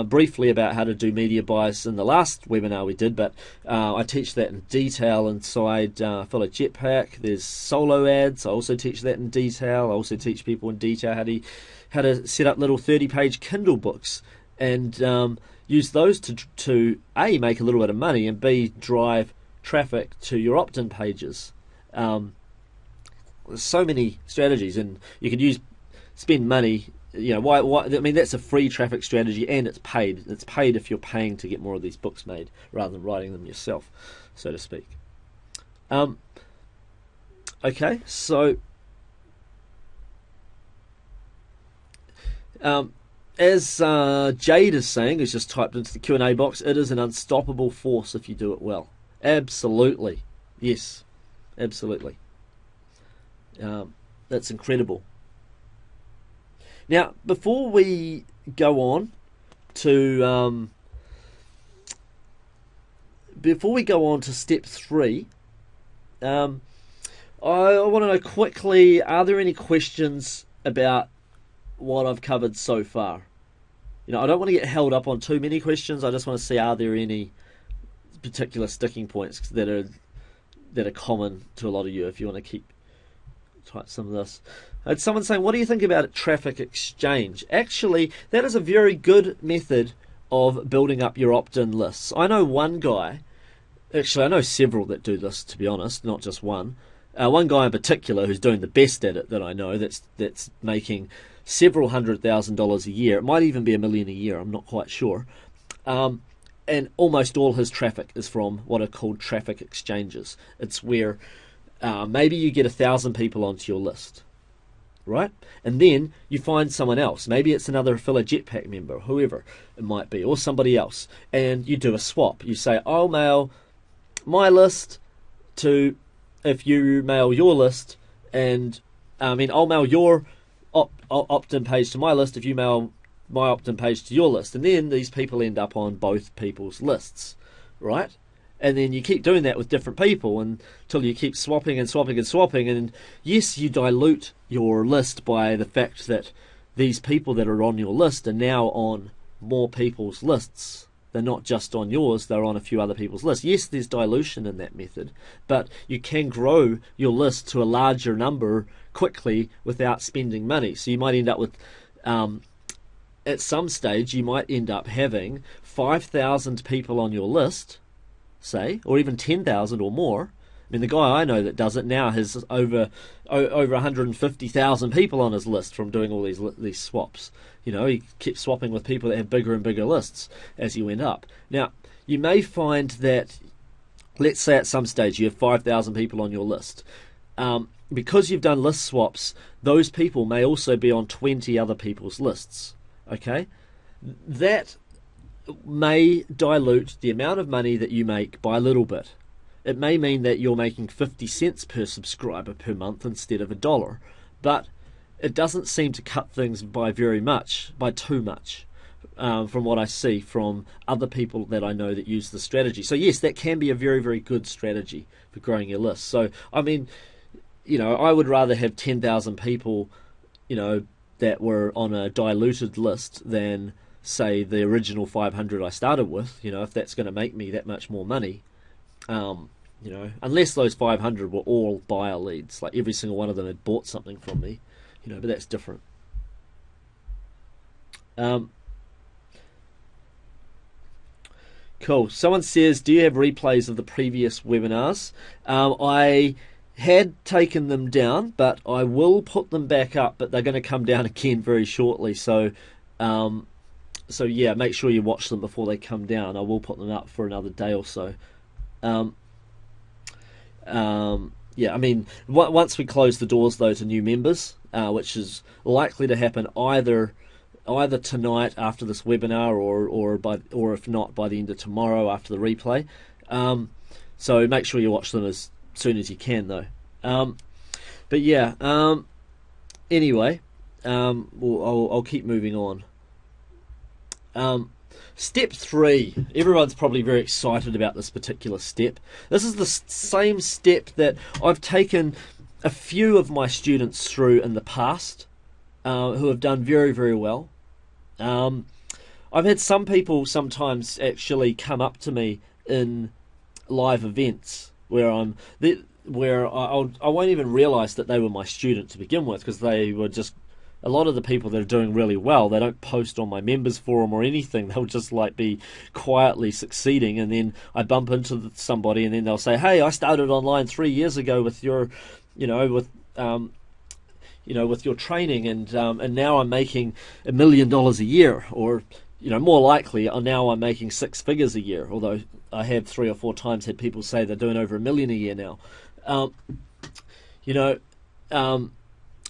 briefly about how to do media buys in the last webinar we did, but I teach that in detail inside Affiliate Jetpack. There's solo ads. I also teach that in detail. I also teach people in detail how to set up little 30-page Kindle books and use those to A, make a little bit of money, and B, drive traffic to your opt-in pages. There's so many strategies, and you could spend money. Why? I mean, that's a free traffic strategy, and it's paid. It's paid if you're paying to get more of these books made, rather than writing them yourself, so to speak. Okay, so as Jade is saying, who's just typed into the Q&A box, it is an unstoppable force if you do it well. Absolutely. Yes, absolutely. That's incredible. Now, before we go on to step 3, I want to know quickly, are there any questions about what I've covered so far? I don't want to get held up on too many questions. I just want to see, are there any particular sticking points that are common to a lot of you, if you want to type some of this. Someone saying, what do you think about a traffic exchange? Actually, that is a very good method of building up your opt-in lists. I know one guy, actually I know several that do this, to be honest, not just one. One guy in particular who's doing the best at it that I know, that's making several $100,000 a year. It might even be $1 million a year, I'm not quite sure. And almost all his traffic is from what are called traffic exchanges. It's where maybe you get 1,000 people onto your list, right? And then you find someone else. Maybe it's another Affiliate Jetpack member, whoever it might be, or somebody else. And you do a swap. You say, I'll mail my list to, if you mail your list, and I'll mail your opt-in page to my list if you mail my opt-in page to your list, and then these people end up on both people's lists, right? And then you keep doing that with different people until you keep swapping and swapping and swapping, and yes, you dilute your list by the fact that these people that are on your list are now on more people's lists. They're not just on yours, they're on a few other people's lists. Yes, there's dilution in that method, but you can grow your list to a larger number quickly without spending money. So you might end up with, at some stage, you might end up having 5,000 people on your list, say, or even 10,000 or more. I mean, the guy I know that does it now has over 150,000 people on his list from doing all these swaps. He kept swapping with people that have bigger and bigger lists as he went up. Now, you may find that, let's say at some stage you have 5,000 people on your list. Because you've done list swaps, those people may also be on 20 other people's lists. Okay? That may dilute the amount of money that you make by a little bit. It may mean that you're making 50 cents per subscriber per month instead of $1, but it doesn't seem to cut things by too much, from what I see from other people that I know that use the strategy. So yes, that can be a very, very good strategy for growing your list. So, I mean, I would rather have 10,000 people, that were on a diluted list than, say, the original 500 I started with, if that's going to make me that much more money. Unless those 500 were all buyer leads, like every single one of them had bought something from me, but that's different. Cool. Someone says, do you have replays of the previous webinars? I had taken them down, but I will put them back up, but they're going to come down again very shortly. So yeah, make sure you watch them before they come down. I will put them up for another day or so. yeah, I mean, once we close the doors though to new members, which is likely to happen either tonight after this webinar, or if not by the end of tomorrow after the replay. So make sure you watch them as soon as you can though. But yeah, anyway, I'll keep moving on. Step 3. Everyone's probably very excited about this particular step. This is the same step that I've taken a few of my students through in the past, who have done very, very well. I've had some people sometimes actually come up to me in live events where I won't even realise that they were my student to begin with, because they were just, a lot of the people that are doing really well, they don't post on my members forum or anything. They'll just like be quietly succeeding, and then I bump into somebody, and then they'll say, "Hey, I started online 3 years ago with your, with your training, and now I'm making $1 million a year," or more likely, now I'm making 6 figures a year. Although I have 3 or 4 times had people say they're doing over $1 million a year now,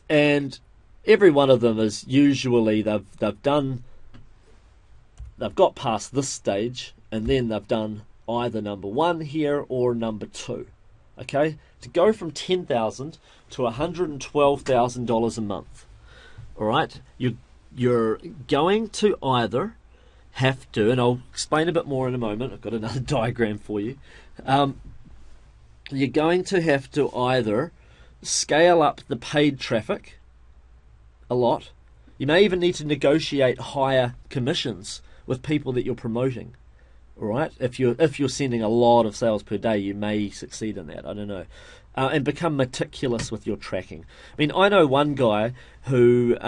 and every one of them is usually they've got past this stage, and then they've done either number 1 here or number 2. Okay, to go from $10,000 to $112,000 a month. All right, you're going to either have to, and I'll explain a bit more in a moment. I've got another diagram for you. You're going to have to either scale up the paid traffic a lot. You may even need to negotiate higher commissions with people that you're promoting. All right, if you're sending a lot of sales per day, you may succeed in that. I don't know, and become meticulous with your tracking. I mean, I know one guy who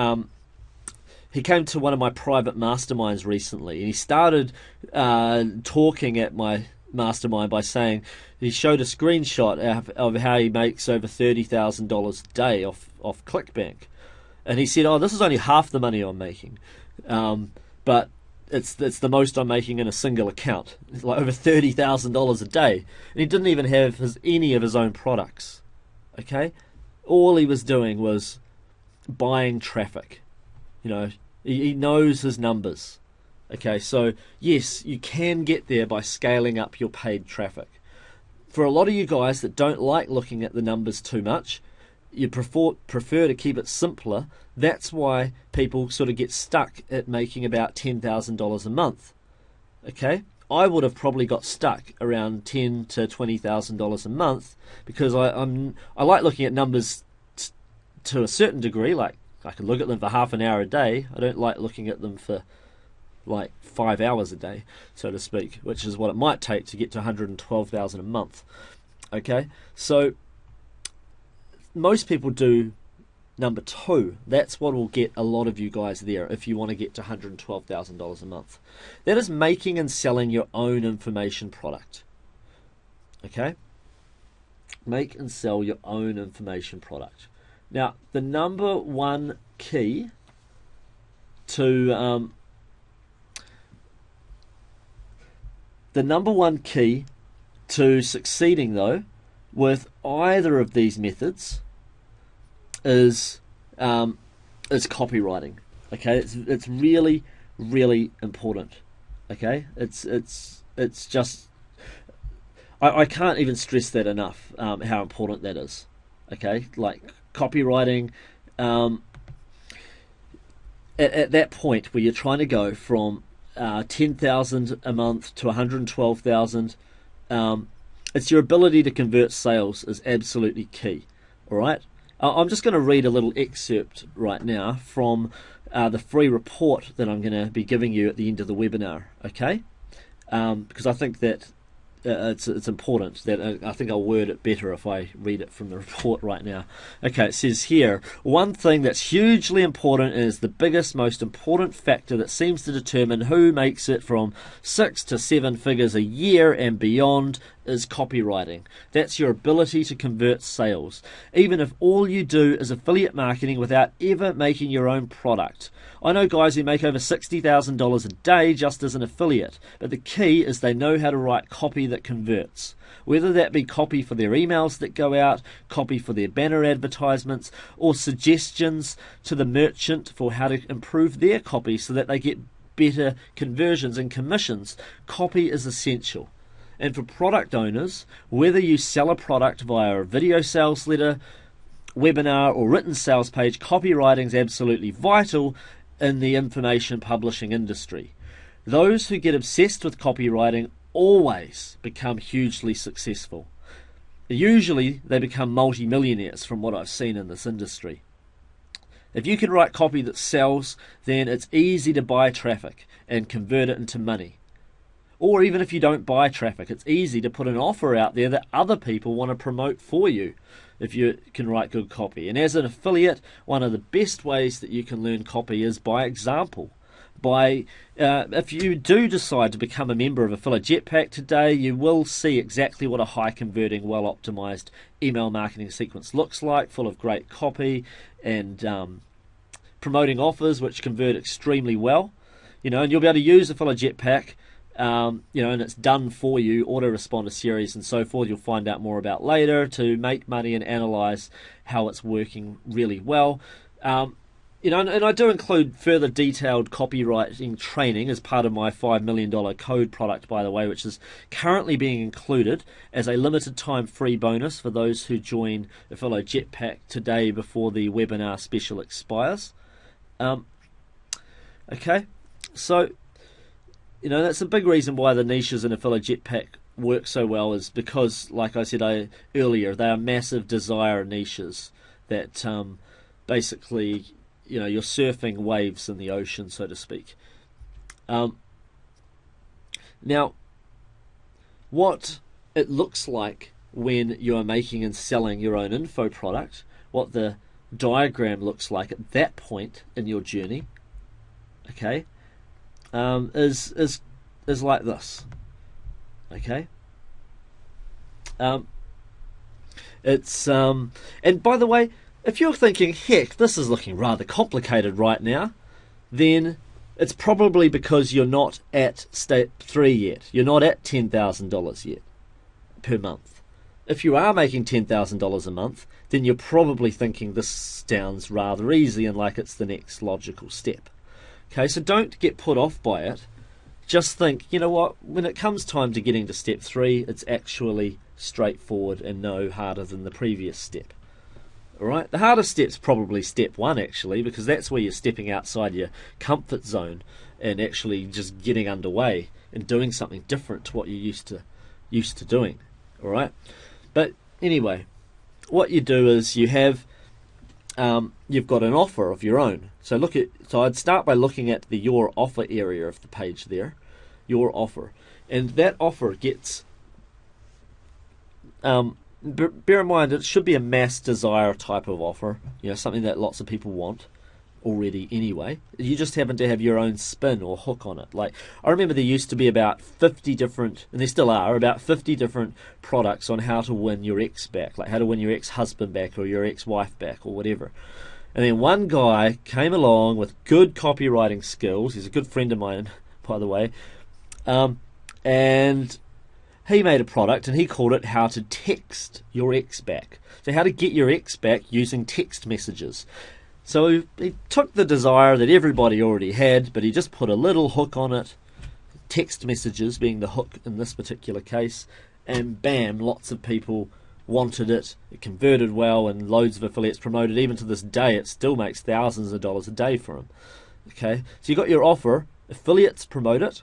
he came to one of my private masterminds recently, and he started talking at my mastermind by saying he showed a screenshot of how he makes over $30,000 a day off ClickBank. And he said, "Oh, this is only half the money I'm making, but it's the most I'm making in a single account. It's like over $30,000 a day." And he didn't even have any of his own products. Okay, all he was doing was buying traffic. He knows his numbers. Okay, so yes, you can get there by scaling up your paid traffic. For a lot of you guys that don't like looking at the numbers too much, you prefer to keep it simpler. That's why people sort of get stuck at making about $10,000 a month. Okay, I would have probably got stuck around $10,000 to $20,000 a month, because I like looking at numbers to a certain degree. Like, I can look at them for half an hour a day. I don't like looking at them for like 5 hours a day, so to speak, which is what it might take to get to $112,000 a month. Okay, so most people do number 2. That's what will get a lot of you guys there if you want to get to $112,000 a month. That is making and selling your own information product. Okay? Make and sell your own information product. Now, the number one key to succeeding though with either of these methods is copywriting. Okay, it's really, really important. Okay, it's just I can't even stress that enough, how important that is. Okay, like copywriting, at that point where you're trying to go from $10,000 a month to $112,000, it's your ability to convert sales is absolutely key. All right, I'm just going to read a little excerpt right now from the free report that I'm going to be giving you at the end of the webinar. Okay, because I think that it's important. That I think I'll word it better if I read it from the report right now. Okay, it says here, one thing that's hugely important and is the biggest, most important factor that seems to determine who makes it from 6 to 7 figures a year and beyond is copywriting. That's your ability to convert sales, even if all you do is affiliate marketing without ever making your own product. I know guys who make over $60,000 a day just as an affiliate, but the key is they know how to write copy that converts, whether that be copy for their emails that go out, copy for their banner advertisements, or suggestions to the merchant for how to improve their copy so that they get better conversions and commissions. Copy is essential. And for product owners, whether you sell a product via a video sales letter, webinar, or written sales page, copywriting is absolutely vital in the information publishing industry. Those who get obsessed with copywriting always become hugely successful. Usually they become multi-millionaires from what I've seen in this industry. If you can write copy that sells, then it's easy to buy traffic and convert it into money. Or even if you don't buy traffic, it's easy to put an offer out there that other people want to promote for you if you can write good copy. And as an affiliate, one of the best ways that you can learn copy is by example. If you do decide to become a member of Affiliate Jetpack today, you will see exactly what a high converting, well optimized email marketing sequence looks like, full of great copy and promoting offers which convert extremely well. And you'll be able to use Affiliate Jetpack, and it's done for you, autoresponder series and so forth. You'll find out more about later to make money and analyze how it's working really well. And I do include further detailed copywriting training as part of my $5 million code product, by the way, which is currently being included as a limited time free bonus for those who join Affiliate Jetpack today before the webinar special expires. Okay, so that's a big reason why the niches in Affiliate Jetpack work so well, is because, like I said earlier, they are massive desire niches that basically, you're surfing waves in the ocean, so to speak. Now, what it looks like when you are making and selling your own info product, what the diagram looks like at that point in your journey, okay, is like this. Okay. It's and by the way, if you're thinking, heck, this is looking rather complicated right now, then it's probably because you're not at step 3 yet. You're not at $10,000 yet per month. If you are making $10,000 a month, then you're probably thinking this sounds rather easy and like it's the next logical step. Okay, so don't get put off by it. Just think, you know what, when it comes time to getting to step 3, it's actually straightforward and no harder than the previous step. Alright, the hardest step's probably step 1 actually, because that's where you're stepping outside your comfort zone and actually just getting underway and doing something different to what you're used to doing. Alright, but anyway, what you do is you have you've got an offer of your own. So I'd start by looking at the Your Offer area of the page there, Your Offer, and that offer gets bear in mind it should be a mass desire type of offer, something that lots of people want already anyway. You just happen to have your own spin or hook on it. Like, I remember there used to be about 50 different, and there still are, about 50 different products on how to win your ex back, like how to win your ex-husband back or your ex-wife back or whatever. And then one guy came along with good copywriting skills. He's a good friend of mine, by the way, and he made a product and he called it How to Text Your Ex Back. So how to get your ex back using text messages. So he took the desire that everybody already had, but he just put a little hook on it, text messages being the hook in this particular case, and bam, lots of people wanted it. It converted well, and loads of affiliates promoted. Even to this day, it still makes thousands of dollars a day for them. Okay, so you got your offer, affiliates promote it.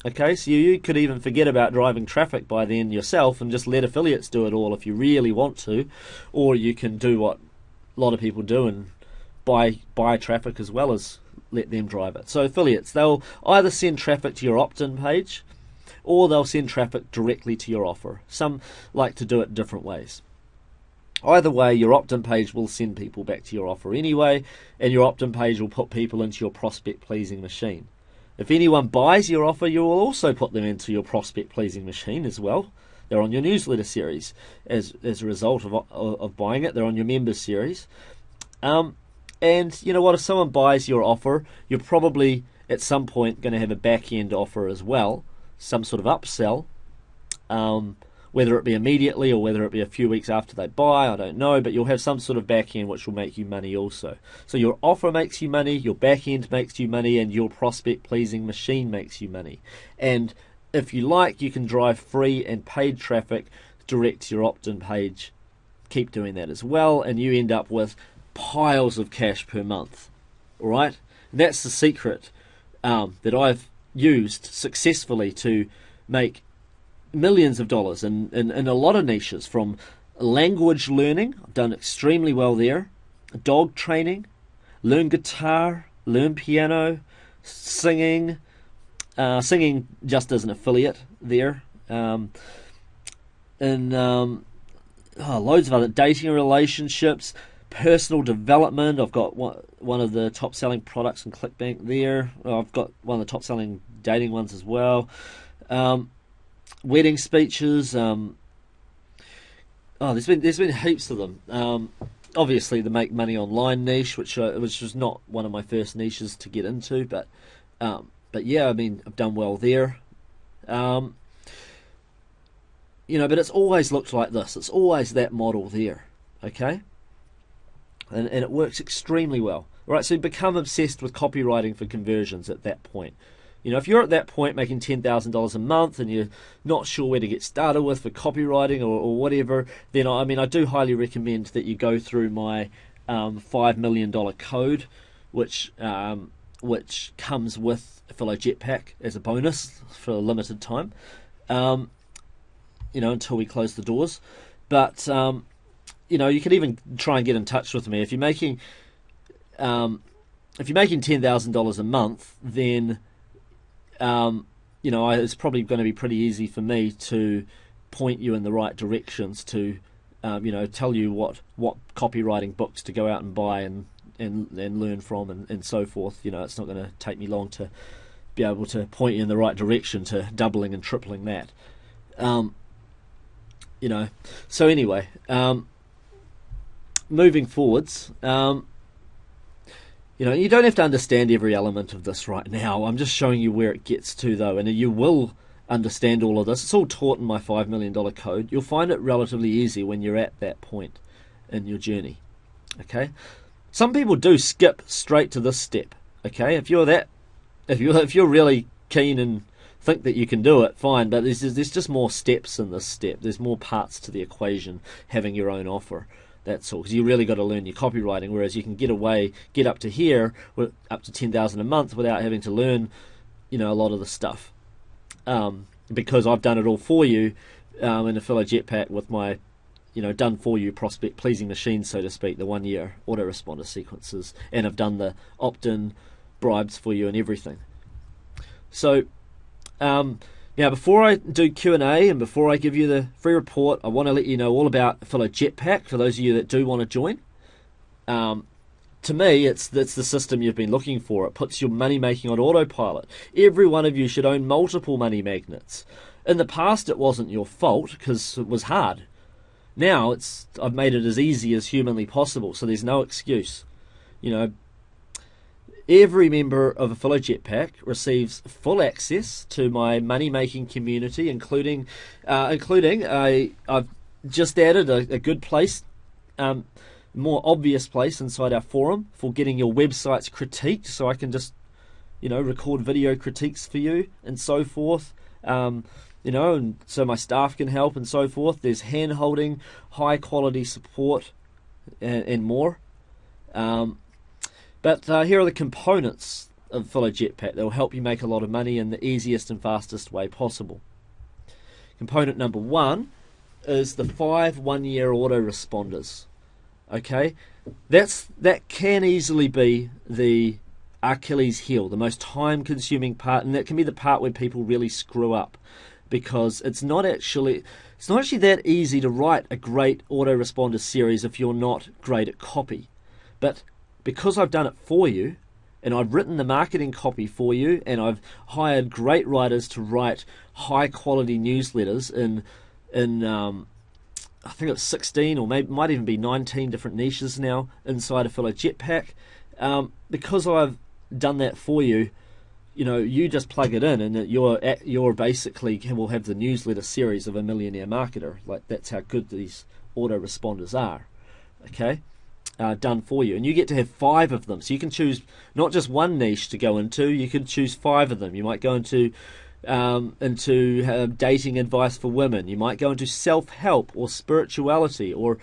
Okay, so you could even forget about driving traffic by then yourself and just let affiliates do it all if you really want to, or you can do what a lot of people do and buy traffic as well as let them drive it. So affiliates, they'll either send traffic to your opt-in page or they'll send traffic directly to your offer. Some like to do it different ways. Either way, your opt-in page will send people back to your offer anyway, and your opt-in page will put people into your prospect-pleasing machine. If anyone buys your offer, you will also put them into your prospect-pleasing machine as well. They're on your newsletter series as a result of buying it. They're on your members series. And you know what? If someone buys your offer, you're probably at some point going to have a back-end offer as well, some sort of upsell. Whether it be immediately or whether it be a few weeks after they buy, I don't know, but you'll have some sort of back end which will make you money also. So your offer makes you money, your back end makes you money, and your prospect pleasing machine makes you money. And if you like, you can drive free and paid traffic direct to your opt-in page. Keep doing that as well, and you end up with piles of cash per month. All right? And that's the secret that I've used successfully to make millions of dollars in a lot of niches, from language learning. I've done extremely well there. Dog training, learn guitar, learn piano, singing. Singing just as an affiliate there. Loads of other dating and relationships, personal development. I've got one of the top selling products in ClickBank there. I've got one of the top selling dating ones as well. Wedding speeches. There's been heaps of them. Obviously, the make money online niche, which was not one of my first niches to get into, but yeah, I mean, I've done well there. But it's always looked like this. It's always that model there, okay? And it works extremely well. All right, so you become obsessed with copywriting for conversions at that point. If you're at that point making $10,000 a month and you're not sure where to get started with for copywriting or whatever, then I do highly recommend that you go through my $5 million code, which comes with Affilo Jetpack as a bonus for a limited time, until we close the doors. But you can even try and get in touch with me if you're making $10,000 a month. Then it's probably going to be pretty easy for me to point you in the right directions to tell you what copywriting books to go out and buy and learn from and so forth. It's not going to take me long to be able to point you in the right direction to doubling and tripling that. So anyway, moving forwards, you don't have to understand every element of this right now. I'm just showing you where it gets to, though, and you will understand all of this. It's all taught in my $5 million code. You'll find it relatively easy when you're at that point in your journey. Okay. Some people do skip straight to this step. Okay, if you're really keen and think that you can do it, fine. But there's just more steps in this step. There's more parts to the equation. Having your own offer, that's all. Because you really got to learn your copywriting. Whereas you can get up to here, up to $10,000 a month, without having to learn, a lot of the stuff. Because I've done it all for you in Affilo Jetpack with my done for you prospect pleasing machine, so to speak, the 1 year autoresponder sequences, and I've done the opt-in bribes for you and everything. So now before I do Q&A and before I give you the free report, I want to let you know all about Affilo Jetpack for those of you that do want to join. To me, it's the system you've been looking for. It puts your money making on autopilot. Every one of you should own multiple money magnets. In the past, it wasn't your fault because it was hard. Now I've made it as easy as humanly possible, so there's no excuse. Every member of Affilo Jetpack receives full access to my money-making community, including I've just added a good place, more obvious place inside our forum for getting your websites critiqued, so I can just record video critiques for you and so forth. And so my staff can help and so forth. There's hand-holding, high-quality support, and more. But here are the components of Affilo Jetpack that will help you make a lot of money in the easiest and fastest way possible. Component number 1 is the 5 one-year autoresponders. Okay, that can easily be the Achilles heel, the most time-consuming part, and that can be the part where people really screw up. Because it's not actually that easy to write a great autoresponder series if you're not great at copy. But because I've done it for you, and I've written the marketing copy for you, and I've hired great writers to write high quality newsletters in I think it's 16 or maybe might even be 19 different niches now inside Affilo Jetpack. Because I've done that for you, you just plug it in, and you're basically will have the newsletter series of a millionaire marketer. Like, that's how good these autoresponders are. Okay, done for you, and you get to have 5 of them. So you can choose not just one niche to go into. You can choose 5 of them. You might go into dating advice for women. You might go into self-help or spirituality, or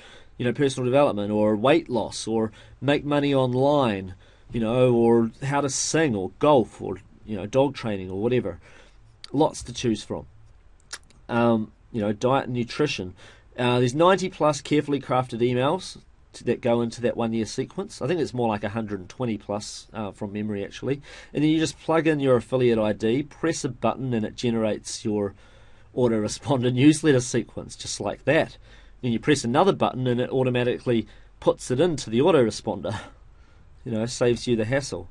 personal development, or weight loss, or make money online, or how to sing, or golf, or dog training, or whatever. Lots to choose from. Diet and nutrition. There's 90 plus carefully crafted emails that go into that 1 year sequence. I think it's more like 120 plus from memory, actually. And then you just plug in your affiliate ID, press a button, and it generates your autoresponder newsletter sequence, just like that. Then you press another button and it automatically puts it into the autoresponder. Saves you the hassle.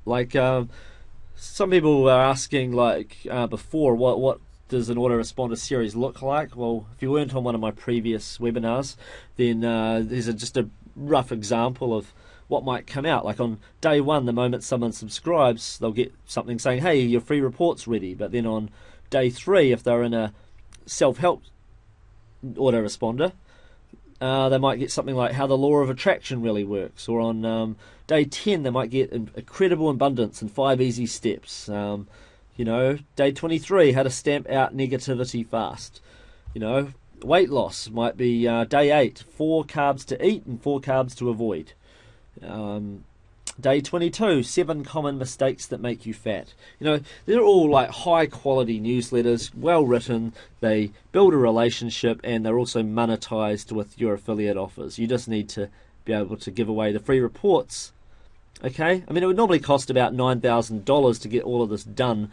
Like, some people are asking, before, what does an autoresponder series look like? Well, if you weren't on one of my previous webinars, then there's just a rough example of what might come out. Like, on day 1, the moment someone subscribes, they'll get something saying, hey, your free report's ready. But then on day 3, if they're in a self-help autoresponder, they might get something like how the law of attraction really works. Or on day 10, they might get incredible abundance and 5 easy steps. Day 23, how to stamp out negativity fast. Weight loss might be day 8, 4 carbs to eat and 4 carbs to avoid. Day 22, 7 common mistakes that make you fat. They're all like high quality newsletters, well written, they build a relationship, and they're also monetized with your affiliate offers. You just need to be able to give away the free reports. Okay? I mean, it would normally cost about $9,000 to get all of this done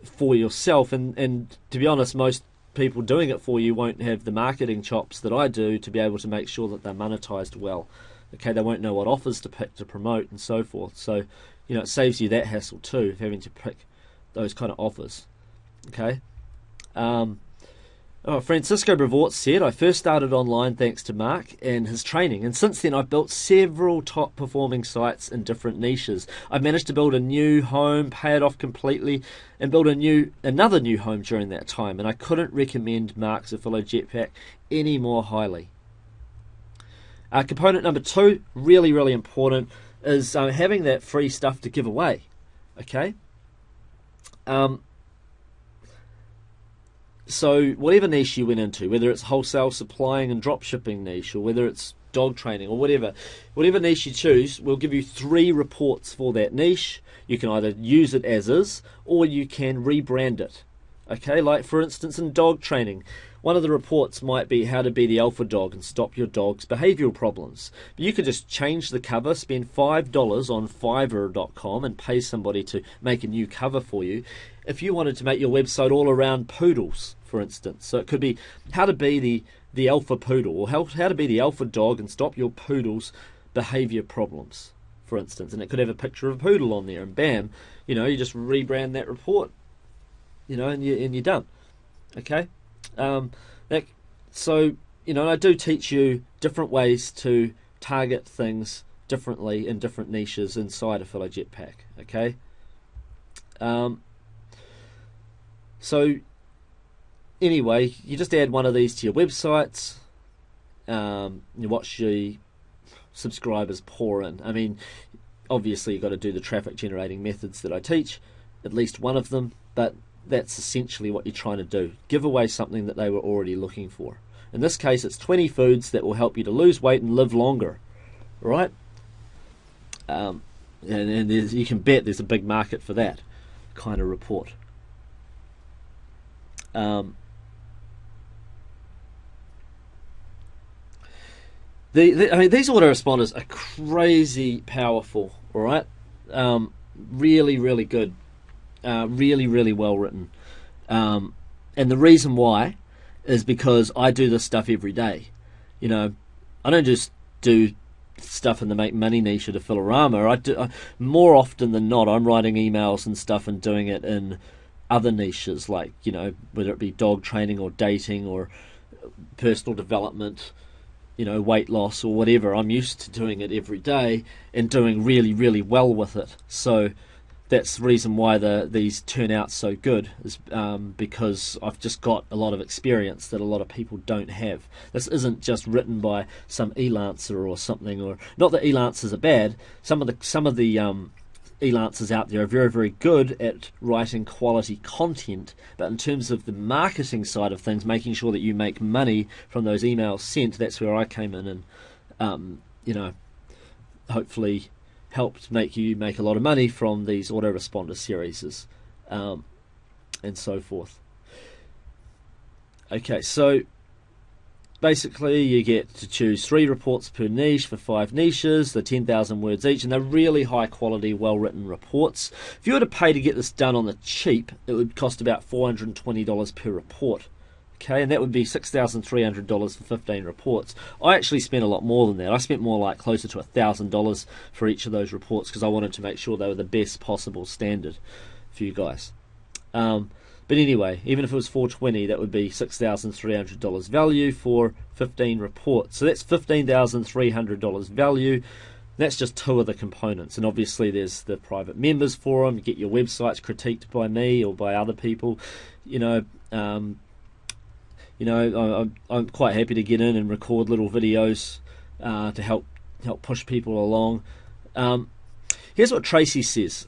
for yourself, and to be honest, most people doing it for you won't have the marketing chops that I do to be able to make sure that they're monetized well. Okay, they won't know what offers to pick to promote and so forth. So, it saves you that hassle too, having to pick those kind of offers. Okay. Francisco Brevort said, I first started online thanks to Mark and his training, and since then I've built several top performing sites in different niches. I've managed to build a new home, pay it off completely, and build another new home during that time, and I couldn't recommend Mark's Affiliate Jetpack any more highly. Component number 2, really, really important, is having that free stuff to give away. Okay? So whatever niche you went into, whether it's wholesale supplying and drop shipping niche, or whether it's dog training, or whatever niche you choose, we'll give you 3 reports for that niche. You can either use it as is, or you can rebrand it. Okay, like for instance in dog training, one of the reports might be how to be the alpha dog and stop your dog's behavioural problems. But you could just change the cover, spend $5 on Fiverr.com and pay somebody to make a new cover for you. If you wanted to make your website all around poodles, for instance, so it could be how to be the alpha poodle, or how to be the alpha dog and stop your poodle's behaviour problems, for instance. And it could have a picture of a poodle on there, and bam, you just rebrand that report, and you're done. Okay. I do teach you different ways to target things differently in different niches inside Affiliate Jetpack. Okay. Anyway, you just add one of these to your websites. You watch the subscribers pour in. I mean, obviously you've got to do the traffic generating methods that I teach, at least one of them, but that's essentially what you're trying to do. Give away something that they were already looking for. In this case, it's 20 foods that will help you to lose weight and live longer. Right? And you can bet there's a big market for that kind of report. These autoresponders are crazy powerful. All right? Really, really good. Really, really well written. And the reason why is because I do this stuff every day. I don't just do stuff in the make money niche at Affilorama. More often than not, I'm writing emails and stuff and doing it in other niches, like, whether it be dog training or dating or personal development, weight loss or whatever. I'm used to doing it every day and doing really, really well with it. So that's the reason why these turn out so good, is because I've just got a lot of experience that a lot of people don't have. This isn't just written by some e-lancer or something, or not that e-lancers are bad. Some of the e-lancers out there are very, very good at writing quality content, but in terms of the marketing side of things, making sure that you make money from those emails sent, that's where I came in and hopefully helped make you make a lot of money from these autoresponder series and so forth. Okay, so basically you get to choose 3 reports per niche for 5 niches. They're 10,000 words each, and they're really high quality, well written reports. If you were to pay to get this done on the cheap, it would cost about $420 per report. Okay, and that would be $6,300 for 15 reports. I actually spent a lot more than that. I spent more like closer to $1,000 for each of those reports because I wanted to make sure they were the best possible standard for you guys. But anyway, even if it was $420, that would be $6,300 value for 15 reports. So that's $15,300 value. That's just 2 of the components. And obviously there's the private members forum. You get your websites critiqued by me or by other people. I'm quite happy to get in and record little videos to help push people along. Here's what Tracy says.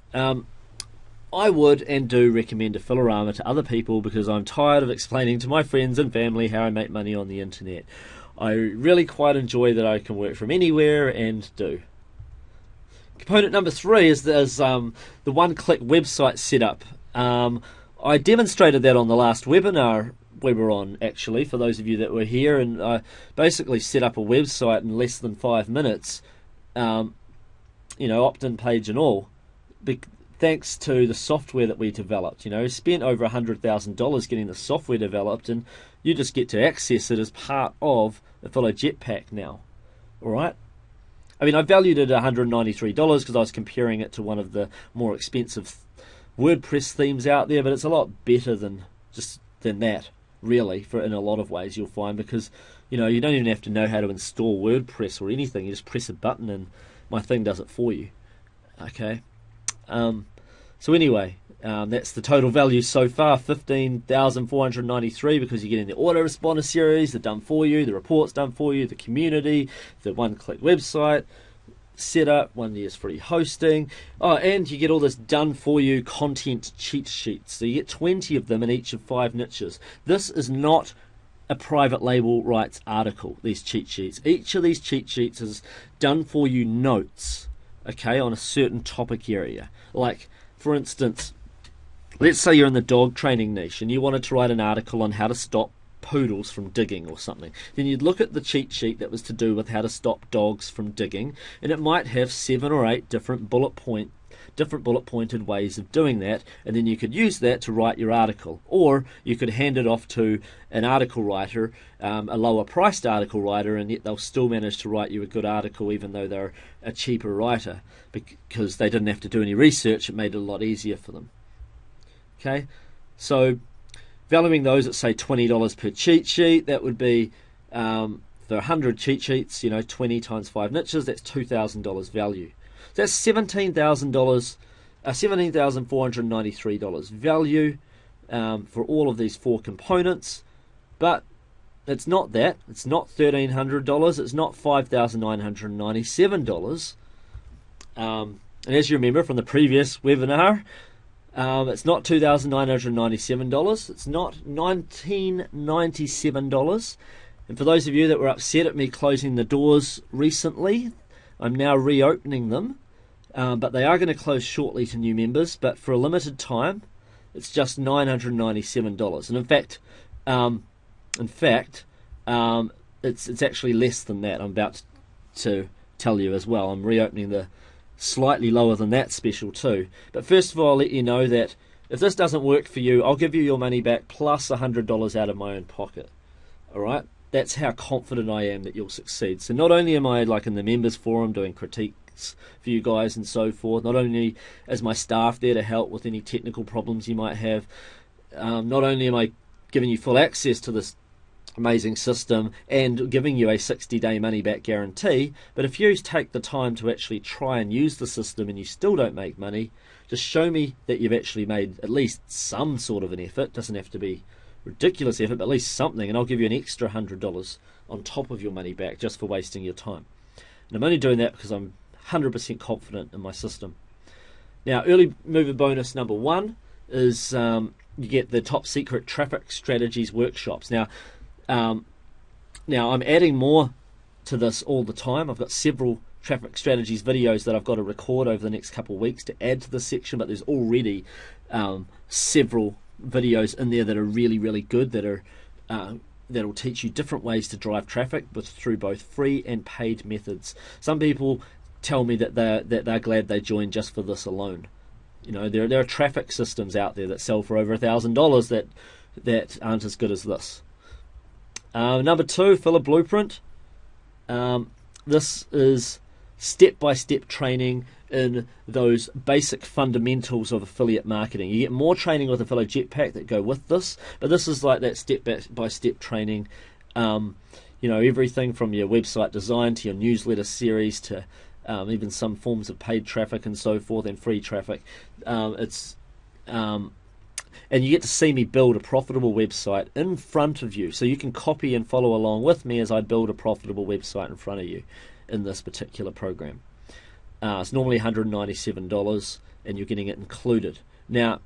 I would and do recommend Affilorama to other people because I'm tired of explaining to my friends and family how I make money on the internet. I really quite enjoy that I can work from anywhere and do. Component number 3 is the one-click website setup. I demonstrated that on the last webinar we were on, actually, for those of you that were here, and I basically set up a website in less than 5 minutes, opt-in page and all, thanks to the software that we developed. Spent over $100,000 getting the software developed, and you just get to access it as part of Affilo Jetpack now. All right. I mean, I valued it at $193 because I was comparing it to one of the more expensive WordPress themes out there, but it's a lot better than that, really, in a lot of ways, you'll find, because you don't even have to know how to install WordPress or anything. You just press a button and my thing does it for you. Okay. So anyway, that's the total value so far, $15,493, because you're getting the autoresponder series, the done for you, the reports done for you, the community, the one-click website setup, 1 year's free hosting. Oh, and you get all this done for you content cheat sheets. So you get 20 of them in each of 5 niches. This is not a private label rights article, these cheat sheets. Each of these cheat sheets is done for you notes, okay, on a certain topic area. Like, for instance, let's say you're in the dog training niche and you wanted to write an article on how to stop poodles from digging or something. Then you'd look at the cheat sheet that was to do with how to stop dogs from digging, and it might have 7 or 8 different bullet pointed ways of doing that, and then you could use that to write your article. Or you could hand it off to an article writer, a lower priced article writer, and yet they'll still manage to write you a good article even though they're a cheaper writer, because they didn't have to do any research. It made it a lot easier for them. Okay, so valuing those at say $20 per cheat sheet, that would be for 100 cheat sheets, 20 times 5 niches, that's $2,000 value. That's $17,493 value for all of these 4 components. But it's not that. It's not $1,300. It's not $5,997. And as you remember from the previous webinar, it's not $2,997. It's not $1,997. And for those of you that were upset at me closing the doors recently, I'm now reopening them, but they are going to close shortly to new members. But for a limited time, it's just $997. And in fact, it's actually less than that. I'm about to tell you as well. I'm reopening the slightly lower than that special too. But first of all, I'll let you know that if this doesn't work for you, I'll give you your money back plus $100 out of my own pocket. All right. That's how confident I am that you'll succeed. So not only am I like in the members forum doing critiques for you guys and so forth, not only is my staff there to help with any technical problems you might have, not only am I giving you full access to this amazing system and giving you a 60-day money-back guarantee. But if you take the time to actually try and use the system and you still don't make money, just show me that you've actually made at least some sort of an effort. Doesn't have to be ridiculous effort, but at least something, and I'll give you an extra $100 on top of your money back just for wasting your time. And I'm only doing that because I'm 100% confident in my system. Now, early mover bonus number 1 is you get the top secret traffic strategies workshops. Now I'm adding more to this all the time. I've got several traffic strategies videos that I've got to record over the next couple of weeks to add to this section, but there's already several videos in there that are really, really good, that are that'll teach you different ways to drive traffic through both free and paid methods. Some people tell me that they're glad they joined just for this alone. You know, there are traffic systems out there that sell for over $1,000 that aren't as good as this. Number 2, Filler Blueprint. This is step-by-step training in those basic fundamentals of affiliate marketing. You get more training with Affiliate Jetpack that go with this, but this is like that step-by-step training. You know, everything from your website design to your newsletter series to even some forms of paid traffic and so forth, and free traffic. And you get to see me build a profitable website in front of you, so you can copy and follow along with me as I build a profitable website in front of you in this particular program. It's normally $197 and you're getting it included. Now,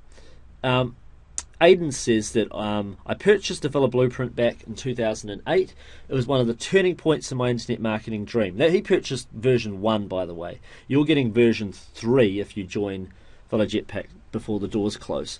Aidan says that I purchased the Filler Blueprint back in 2008. It was one of the turning points in my internet marketing dream. Now, he purchased version 1, by the way. You're getting version 3 if you join Filler Jetpack before the doors close.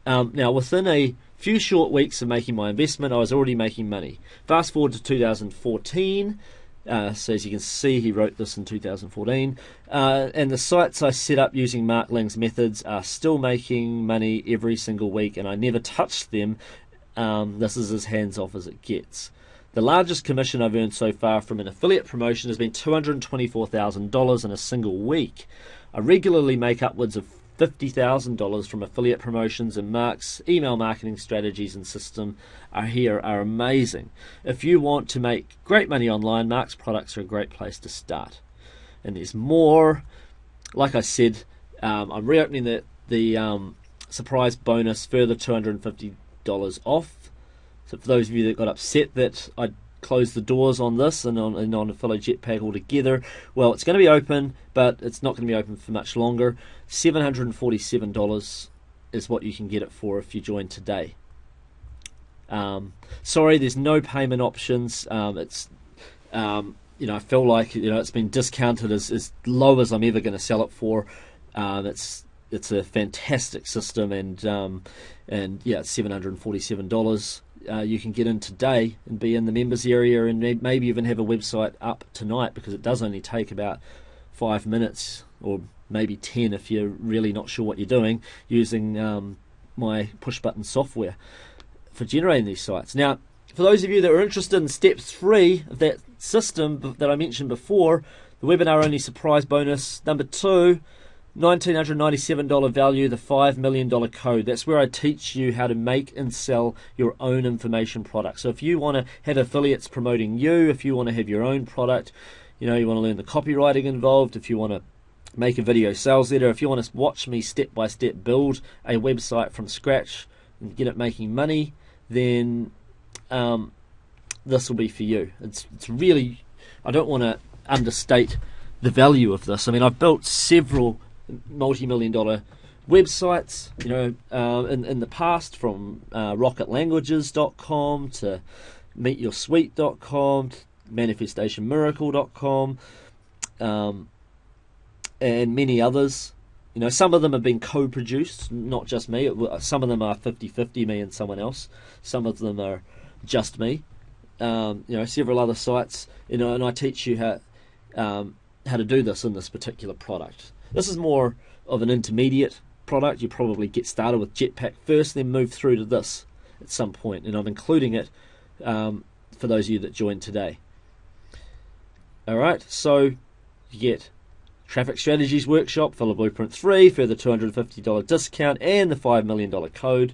Now, within a few short weeks of making my investment, I was already making money. Fast forward to 2014. So as you can see, he wrote this in 2014. And the sites I set up using Mark Lang's methods are still making money every single week, and I never touched them. This is as hands-off as it gets. The largest commission I've earned so far from an affiliate promotion has been $224,000 in a single week. I regularly make upwards of $50,000 from affiliate promotions, and Mark's email marketing strategies and system are amazing. If you want to make great money online, Mark's products are a great place to start. And there's more. Like I said, I'm reopening the surprise bonus, further $250 off. So for those of you that got upset that I close the doors on this and on Affiliate Jetpack altogether, well, it's going to be open, but it's not going to be open for much longer. $747 is what you can get it for if you join today. Sorry, there's no payment options. It's I feel like it's been discounted as low as I'm ever going to sell it for. It's a fantastic system, and yeah, it's $747. You can get in today and be in the members area, and maybe even have a website up tonight, because it does only take about 5 minutes, or maybe 10 if you're really not sure what you're doing, using my push button software for generating these sites. Now, for those of you that are interested in step 3 of that system that I mentioned before, the webinar only surprise bonus number 2, $1,997 value, the $5 million code. That's where I teach you how to make and sell your own information product. So if you want to have affiliates promoting you, if you want to have your own product, you want to learn the copywriting involved, if you want to make a video sales letter, if you want to watch me step by step build a website from scratch and get it making money, then this will be for you. It's really, I don't want to understate the value of this. I mean, I've built several multi-million-dollar websites, in the past, from rocketlanguages.com to meetyoursuite.com, manifestationmiracle.com, and many others. Some of them have been co-produced, not just me. Some of them are 50-50, me and someone else. Some of them are just me. Several other sites, and I teach you how to do this in this particular product. This is more of an intermediate product. You probably get started with Jetpack first, then move through to this at some point, and I'm including it for those of you that joined today. Alright, so you get Traffic Strategies Workshop, Filler Blueprint 3, further $250 discount, and the $5 million code.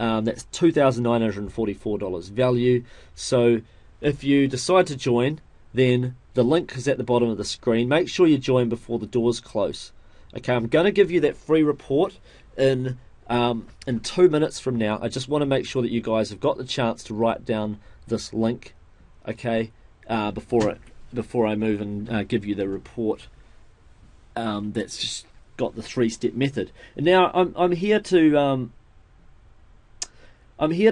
That's $2,944 value. So if you decide to join, then the link is at the bottom of the screen. Make sure you join before the doors close. Okay, I'm going to give you that free report in 2 minutes from now. I just want to make sure that you guys have got the chance to write down this link, okay, before I move and give you the report. That's just got the 3-step method. And now I'm here to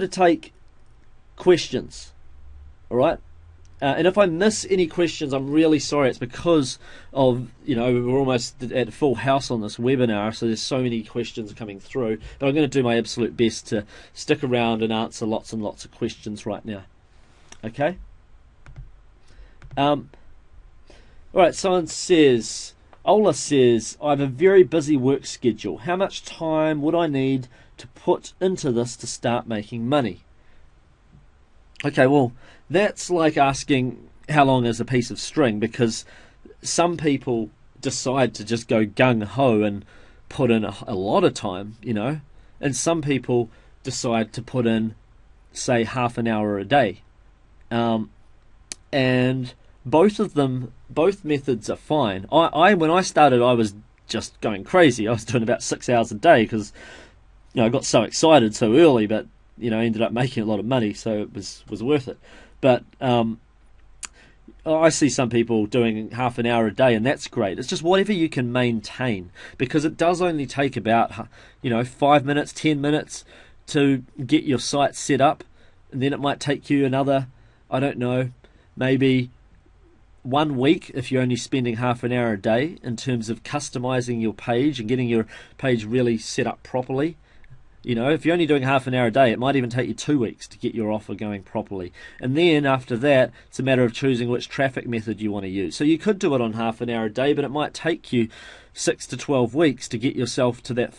take questions. All right. And if I miss any questions, I'm really sorry. It's because of, we're almost at full house on this webinar, so there's so many questions coming through. But I'm going to do my absolute best to stick around and answer lots and lots of questions right now. Okay? All right, Ola says, I have a very busy work schedule. How much time would I need to put into this to start making money? Okay, well, that's like asking how long is a piece of string, because some people decide to just go gung-ho and put in a lot of time, and some people decide to put in, say, half an hour a day. And both methods are fine. When I started, I was just going crazy. I was doing about 6 hours a day because, I got so excited so early, but ended up making a lot of money, so it was worth it. But I see some people doing half an hour a day, and that's great. It's just whatever you can maintain, because it does only take about 5 minutes, 10 minutes to get your site set up, and then it might take you another, I don't know, maybe 1 week if you're only spending half an hour a day in terms of customizing your page and getting your page really set up properly. If you're only doing half an hour a day, it might even take you 2 weeks to get your offer going properly. And then after that, it's a matter of choosing which traffic method you want to use. So you could do it on half an hour a day, but it might take you 6 to 12 weeks to get yourself to that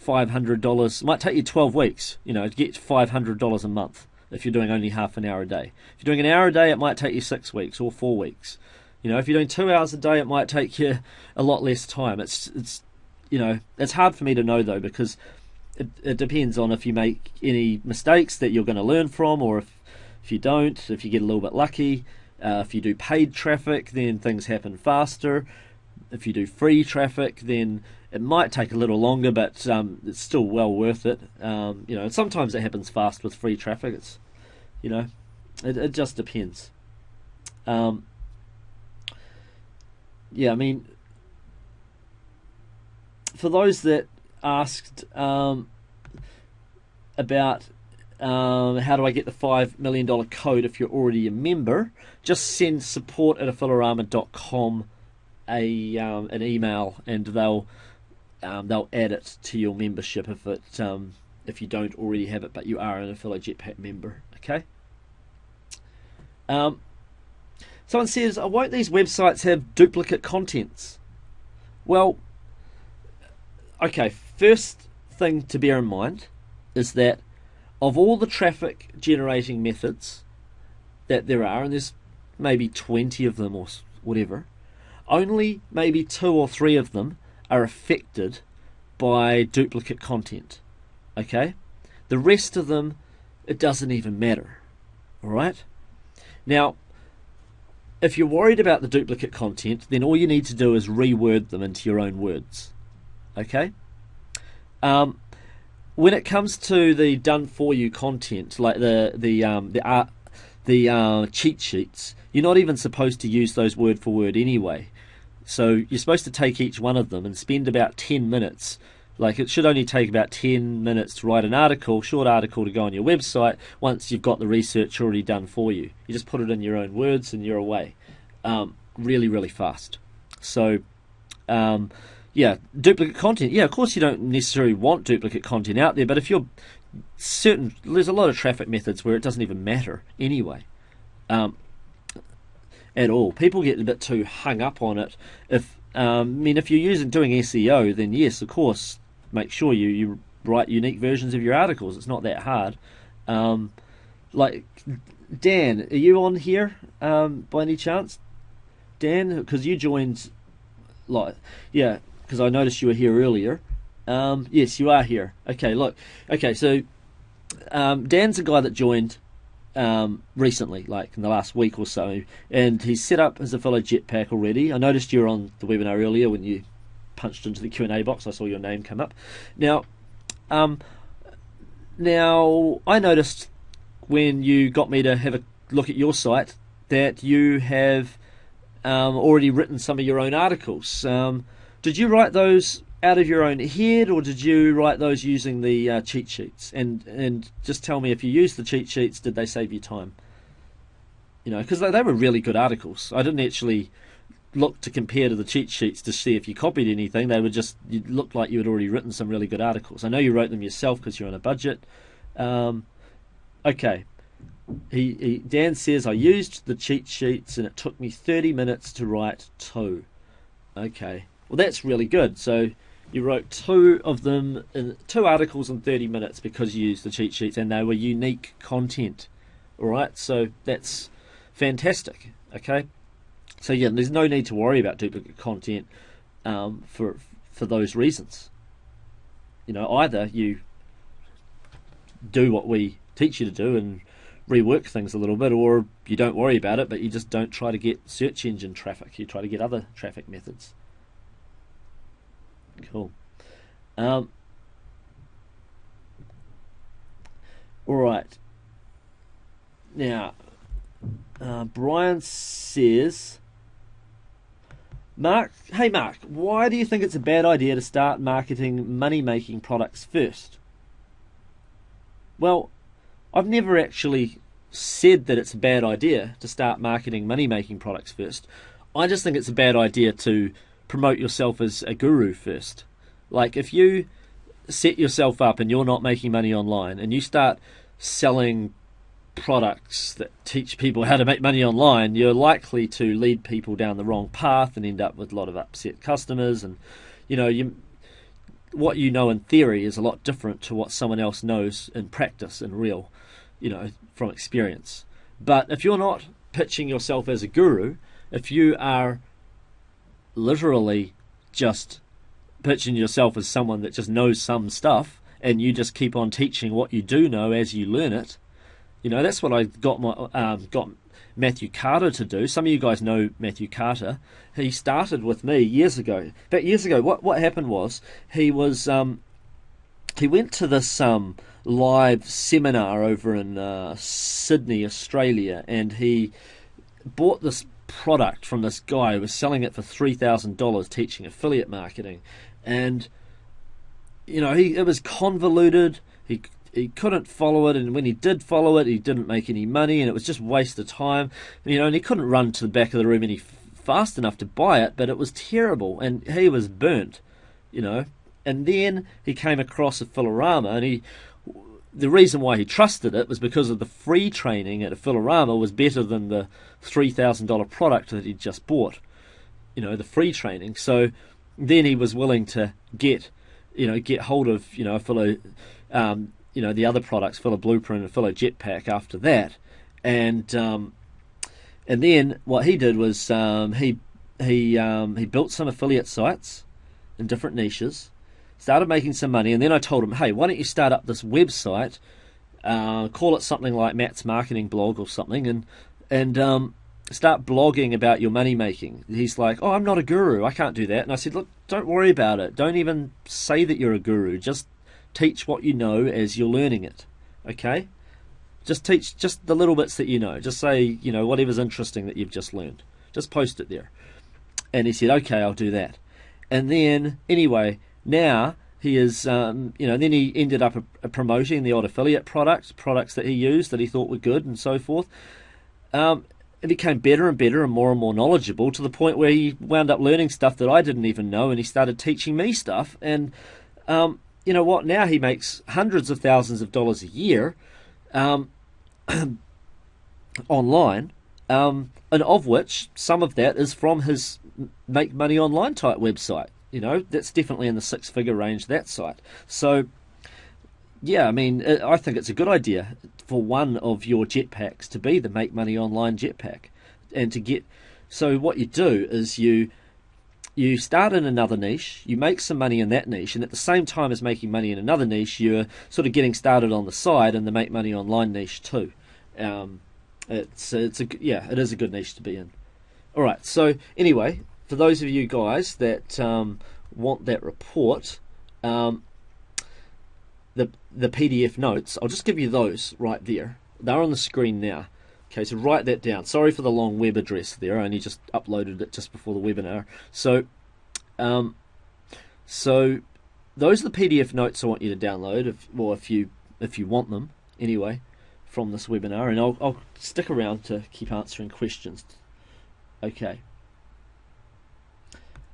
$500. It might take you 12 weeks, to get $500 a month if you're doing only half an hour a day. If you're doing an hour a day, it might take you 6 weeks or 4 weeks. If you're doing 2 hours a day, it might take you a lot less time. It's hard for me to know, though, because it depends on if you make any mistakes that you're going to learn from, or if you don't, if you get a little bit lucky. If you do paid traffic, then things happen faster. If you do free traffic, then it might take a little longer, but it's still well worth it. Sometimes it happens fast with free traffic. It's, it just depends. For those that asked about how do I get the $5 million code if you're already a member, just send support@affilorama.com an email, and they'll add it to your membership if you don't already have it, but you are an Affiliate Jetpack member. Okay. Someone says, won't these websites have duplicate contents? Well, okay, first thing to bear in mind is that of all the traffic generating methods that there are, and there's maybe 20 of them or whatever, only maybe 2 or 3 of them are affected by duplicate content. Okay? The rest of them, it doesn't even matter. Alright? Now, if you're worried about the duplicate content, then all you need to do is reword them into your own words. Okay? When it comes to the done-for-you content, like the cheat sheets, you're not even supposed to use those word for word anyway. So you're supposed to take each one of them and spend about 10 minutes. Like, it should only take about 10 minutes to write an article, short article to go on your website, once you've got the research already done for you. You just put it in your own words and you're away. Really, really fast. So, duplicate content. Yeah, of course you don't necessarily want duplicate content out there, but if you're certain, there's a lot of traffic methods where it doesn't even matter anyway. At all. People get a bit too hung up on it. If you're doing SEO, then yes, of course, make sure you write unique versions of your articles. It's not that hard. Like, Dan, are you on here by any chance? Dan, because you joined, because I noticed you were here earlier. Yes, you are here. Okay, look. Okay, so Dan's a guy that joined recently, like in the last week or so, and he's set up his Affilo Jetpack already. I noticed you were on the webinar earlier when you punched into the Q&A box. I saw your name come up. Now I noticed when you got me to have a look at your site that you have already written some of your own articles. Did you write those out of your own head, or did you write those using the cheat sheets? And just tell me, if you used the cheat sheets, did they save you time? Because they were really good articles. I didn't actually look to compare to the cheat sheets to see if you copied anything. They were just, you looked like you had already written some really good articles. I know you wrote them yourself because you're on a budget. Okay. Dan says, I used the cheat sheets and it took me 30 minutes to write 2. Okay. Well, that's really good. So you wrote 2 of them, 2 articles in 30 minutes because you used the cheat sheets and they were unique content. All right. So that's fantastic. Okay. So yeah, there's no need to worry about duplicate content for those reasons. Either you do what we teach you to do and rework things a little bit, or you don't worry about it, but you just don't try to get search engine traffic. You try to get other traffic methods. Cool. All right. Now, Brian says, Mark, hey Mark, why do you think it's a bad idea to start marketing money-making products first? Well, I've never actually said that it's a bad idea to start marketing money-making products first. I just think it's a bad idea to promote yourself as a guru first. Like, if you set yourself up and you're not making money online and you start selling products that teach people how to make money online, you're likely to lead people down the wrong path and end up with a lot of upset customers. And what you know in theory is a lot different to what someone else knows in practice and real, from experience. But if you're not pitching yourself as a guru, if you are literally just pitching yourself as someone that just knows some stuff and you just keep on teaching what you do know as you learn it, that's what I got Matthew Carter to do. Some of you guys know Matthew Carter. He started with me years ago. In fact, years ago, what happened was he went to this live seminar over in Sydney, Australia, and he bought this product from this guy who was selling it for $3,000, teaching affiliate marketing, and it was convoluted. He couldn't follow it, and when he did follow it, he didn't make any money, and it was just waste of time. And he couldn't run to the back of the room any fast enough to buy it, but it was terrible, and he was burnt. And then he came across Affilorama, and the reason why he trusted it was because of the free training at Affilorama was better than the $3,000 product that he'd just bought. The free training. So then he was willing to get hold of Affilo, the other products, Affilo Blueprint and Affilo Jetpack after that. And then what he did was he built some affiliate sites in different niches, started making some money, and then I told him, hey, why don't you start up this website, call it something like Matt's Marketing Blog or something, and start blogging about your money making. He's like, oh, I'm not a guru, I can't do that. And I said, look, don't worry about it. Don't even say that you're a guru. Just teach what you know as you're learning it. Okay? Just teach just the little bits that you know. Just say, whatever's interesting that you've just learned. Just post it there. And he said, okay, I'll do that. And then, anyway, now he is, then he ended up promoting the odd affiliate products that he used that he thought were good and so forth. It became better and better and more knowledgeable, to the point where he wound up learning stuff that I didn't even know, and he started teaching me stuff. And you know what? Now he makes hundreds of thousands of dollars a year online, and of which some of that is from his Make Money Online type website. That's definitely in the 6-figure range, that site. So, yeah, I mean, I think it's a good idea for one of your jetpacks to be the Make Money Online jetpack. And so what you do is you you start in another niche, you make some money in that niche, and at the same time as making money in another niche, you're sort of getting started on the side in the make money online niche too. It is a good niche to be in. All right. So anyway, for those of you guys that want that report, the PDF notes, I'll just give you those right there. They're on the screen now. Okay, so write that down. Sorry for the long web address there. I only just uploaded it just before the webinar. So those are the PDF notes I want you to download, if you want them anyway, from this webinar, and I'll stick around to keep answering questions. Okay.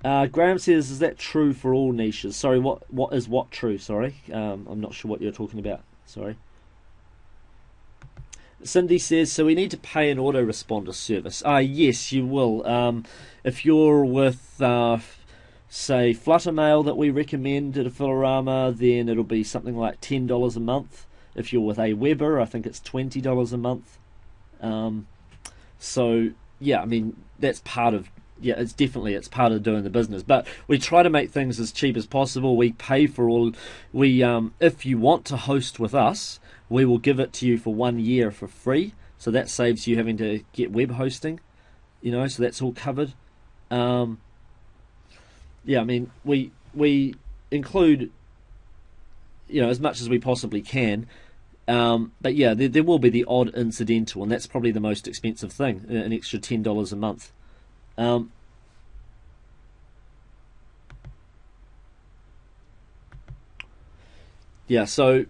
Graham says, "Is that true for all niches?" Sorry, what is true? Sorry, I'm not sure what you're talking about. Sorry. Cindy says, "So we need to pay an autoresponder service." Yes, you will. If you're with, say, Fluttermail that we recommend at Affilorama, then it'll be something like $10 a month. If you're with Aweber, I think it's $20 a month. So yeah, I mean that's part of. Yeah, it's part of doing the business. But we try to make things as cheap as possible. We pay for all. If you want to host with us, we will give it to you for 1 year for free. So that saves you having to get web hosting. So that's all covered. I mean we include as much as we possibly can. But yeah, there will be the odd incidental, and that's probably the most expensive thing, an extra $10 a month. So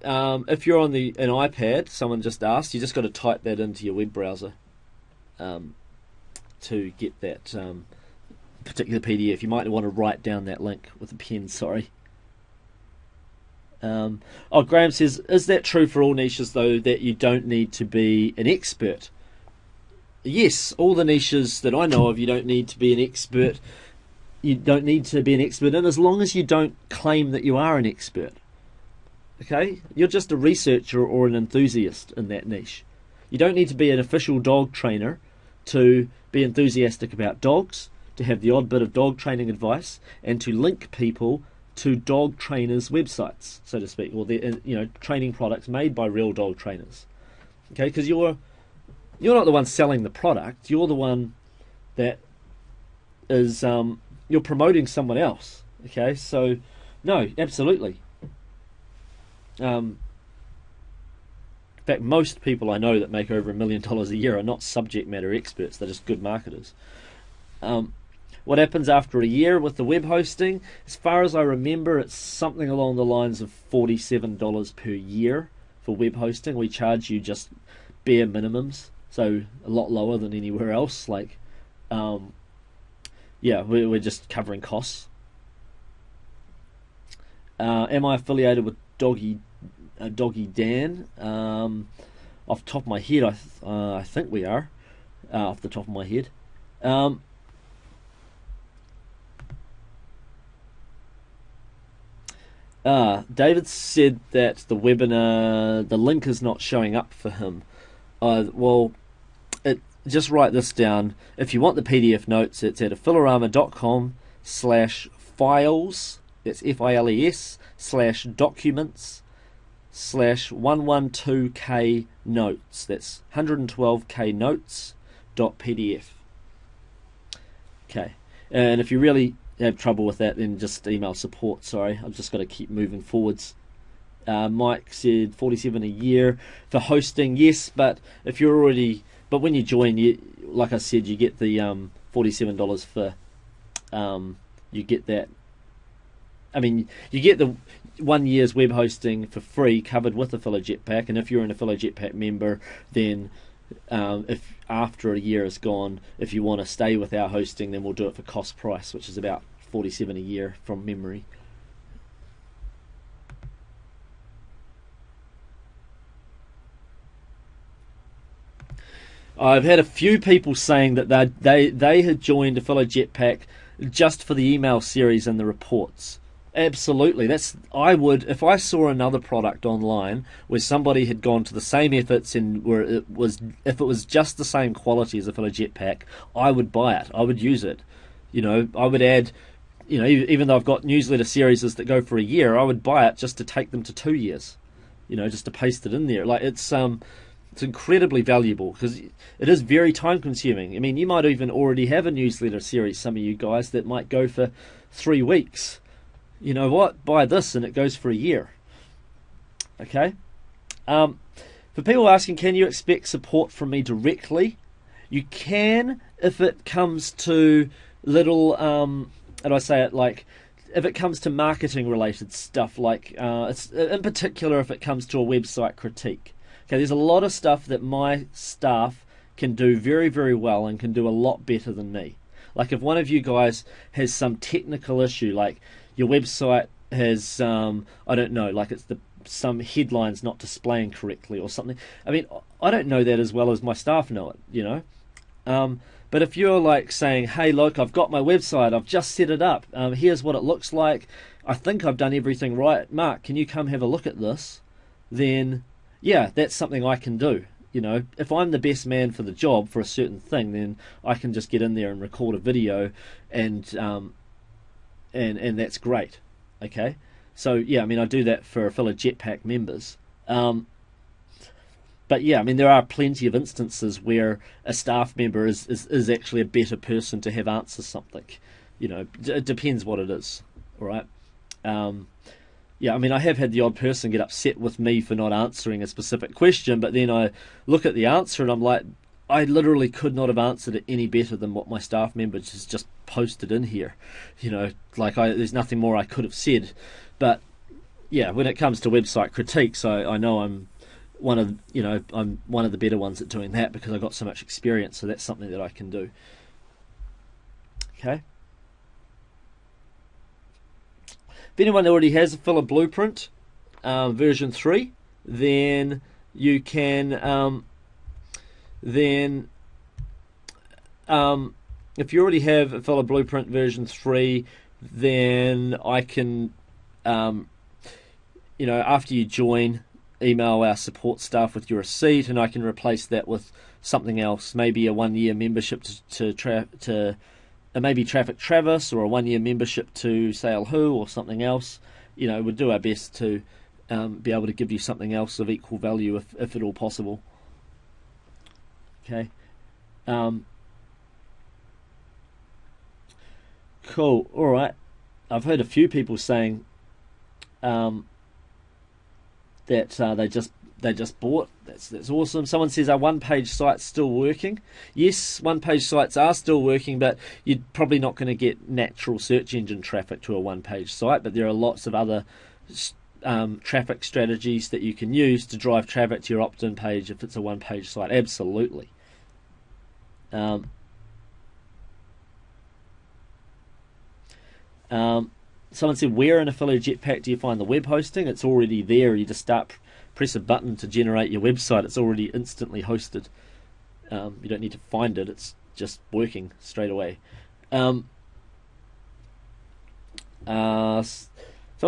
if you're on an iPad, someone just asked, you just got to type that into your web browser to get that particular PDF. You might want to write down that link with a pen, sorry. Graham says, "Is that true for all niches though, that you don't need to be an expert?" Yes, all the niches that I know of, you don't need to be an expert. You don't need to be an expert in, as long as you don't claim that you are an expert. Okay? You're just a researcher or an enthusiast in that niche. You don't need to be an official dog trainer to be enthusiastic about dogs, to have the odd bit of dog training advice, and to link people to dog trainers' websites, so to speak, or the training products made by real dog trainers. Okay? Because you're not the one selling the product. You're the one that is you're promoting someone else. Okay, so no, absolutely. In fact, most people I know that make over $1 million a year are not subject matter experts. They're just good marketers. What happens after a year with the web hosting? As far as I remember, it's something along the lines of $47 per year for web hosting. We charge you just bare minimums. So a lot lower than anywhere else. We're just covering costs. Am I affiliated with Doggy Dan? Off the top of my head, I think we are. Off the top of my head. David said that the webinar, the link is not showing up for him. Just write this down. If you want the PDF notes, it's at affilorama.com/files. That's FILES/documents/112k notes. That's 112k notes.pdf. Okay. And if you really have trouble with that, then just email support. Sorry, I've just got to keep moving forwards. Mike said $47 a year for hosting. Yes, but if you're already, but when you join, like I said, you get the $47 for, you get that. I mean, you get the 1 year's web hosting for free, covered with Affiliate Jetpack, and if you're an Affiliate Jetpack member, then if after a year is gone, if you want to stay with our hosting, then we'll do it for cost price, which is about $47 a year from memory. I've had a few people saying that they had joined Affiliate Jetpack just for the email series and the reports. Absolutely, I would, if I saw another product online where somebody had gone to the same efforts and if it was just the same quality as Affiliate Jetpack, I would buy it. I would use it I would add, even though I've got newsletter series that go for a year, I would buy it just to take them to 2 years, just to paste it in there. Like it's incredibly valuable because it is very time consuming. I mean, you might even already have a newsletter series, some of you guys, that might go for 3 weeks. You know what? Buy this and it goes for a year. Okay? For people asking, can you expect support from me directly? You can if it comes to little, how do I say it, like, if it comes to marketing related stuff, like, it's, in particular if it comes to a website critique. Okay, there's a lot of stuff that my staff can do very, very well and can do a lot better than me. Like if one of you guys has some technical issue, like your website has, I don't know, like it's some headlines not displaying correctly or something. I mean, I don't know that as well as my staff know it, But if you're like saying, hey, look, I've got my website, I've just set it up, here's what it looks like, I think I've done everything right, Mark, can you come have a look at this? Then, yeah, that's something I can do. If I'm the best man for the job for a certain thing, then I can just get in there and record a video, and that's great. Okay, so yeah, I mean I do that for fellow Jetpack members. But yeah, I mean there are plenty of instances where a staff member is actually a better person to have answer something. It depends what it is. All right. Yeah, I mean, I have had the odd person get upset with me for not answering a specific question, but then I look at the answer and I'm like, I literally could not have answered it any better than what my staff member just posted in here. There's nothing more I could have said. But yeah, when it comes to website critiques, I know I'm one of the better ones at doing that because I've got so much experience. So that's something that I can do. Okay. If anyone already has a filler blueprint version 3, then you can if you already have a filler blueprint version 3, then I can after you join, email our support staff with your receipt, and I can replace that with something else, maybe a 1-year membership to maybe Traffic Travis, or a 1-year membership to Sail Who, or something else. We'll do our best to be able to give you something else of equal value if at all possible. Okay. Cool. All right. I've heard a few people saying that they just bought. That's awesome. Someone says our one-page site's still working. Yes, one-page sites are still working, but you're probably not going to get natural search engine traffic to a one-page site. But there are lots of other traffic strategies that you can use to drive traffic to your opt-in page if it's a one-page site. Absolutely. Someone said, where in Affiliate Jetpack do you find the web hosting? It's already there. You just press a button to generate your website. It's already instantly hosted. You don't need to find it. It's just working straight away. Someone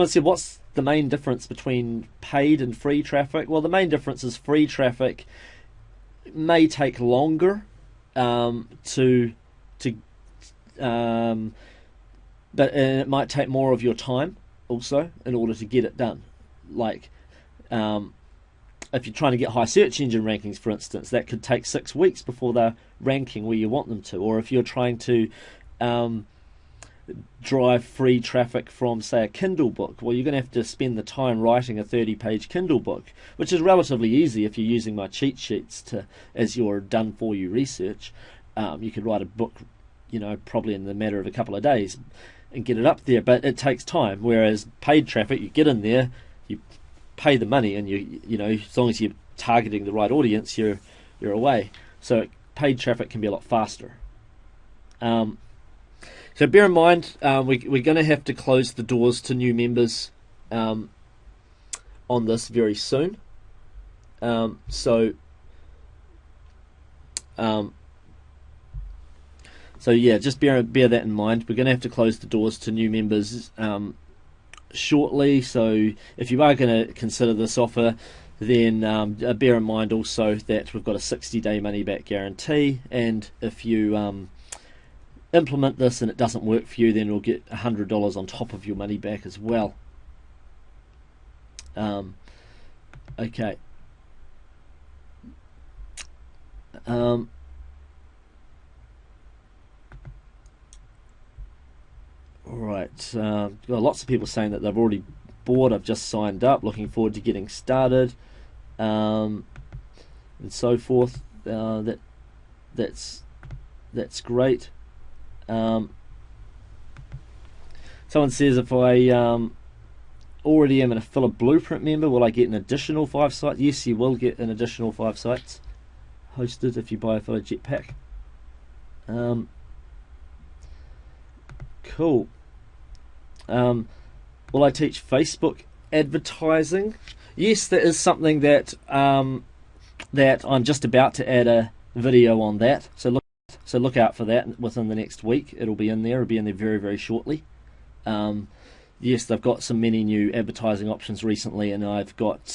said, what's the main difference between paid and free traffic? Well, the main difference is free traffic may take longer but it might take more of your time also in order to get it done. Like if you're trying to get high search engine rankings, for instance, that could take 6 weeks before they're ranking where you want them to. Or if you're trying to drive free traffic from, say, a Kindle book, well, you're going to have to spend the time writing a 30-page Kindle book, which is relatively easy if you're using my cheat sheets as your done-for-you research. You could write a book, probably in the matter of a couple of days and get it up there, but it takes time. Whereas paid traffic, you get in there, you pay the money, and as long as you're targeting the right audience, you're away. So paid traffic can be a lot faster. So bear in mind, we're going to have to close the doors to new members on this very soon. So yeah, just bear that in mind. We're going to have to close the doors to new members shortly. So if you are going to consider this offer, then bear in mind also that we've got a 60-day money-back guarantee. And if you implement this and it doesn't work for you, then you'll get $100 on top of your money back as well. Okay. Alright, got lots of people saying that they've already bought. I've just signed up, looking forward to getting started, and so forth. That's great. Someone says, if I already am an Affiliate Blueprint member, will I get an additional 5 sites? Yes, you will get an additional 5 sites hosted if you buy Affiliate Jetpack. Cool. Will I teach Facebook advertising? Yes, that is something that that I'm just about to add a video on that. So look out for that within the next week. It'll be in there. It'll be in there very, very shortly. Yes, they've got some many new advertising options recently, and I've got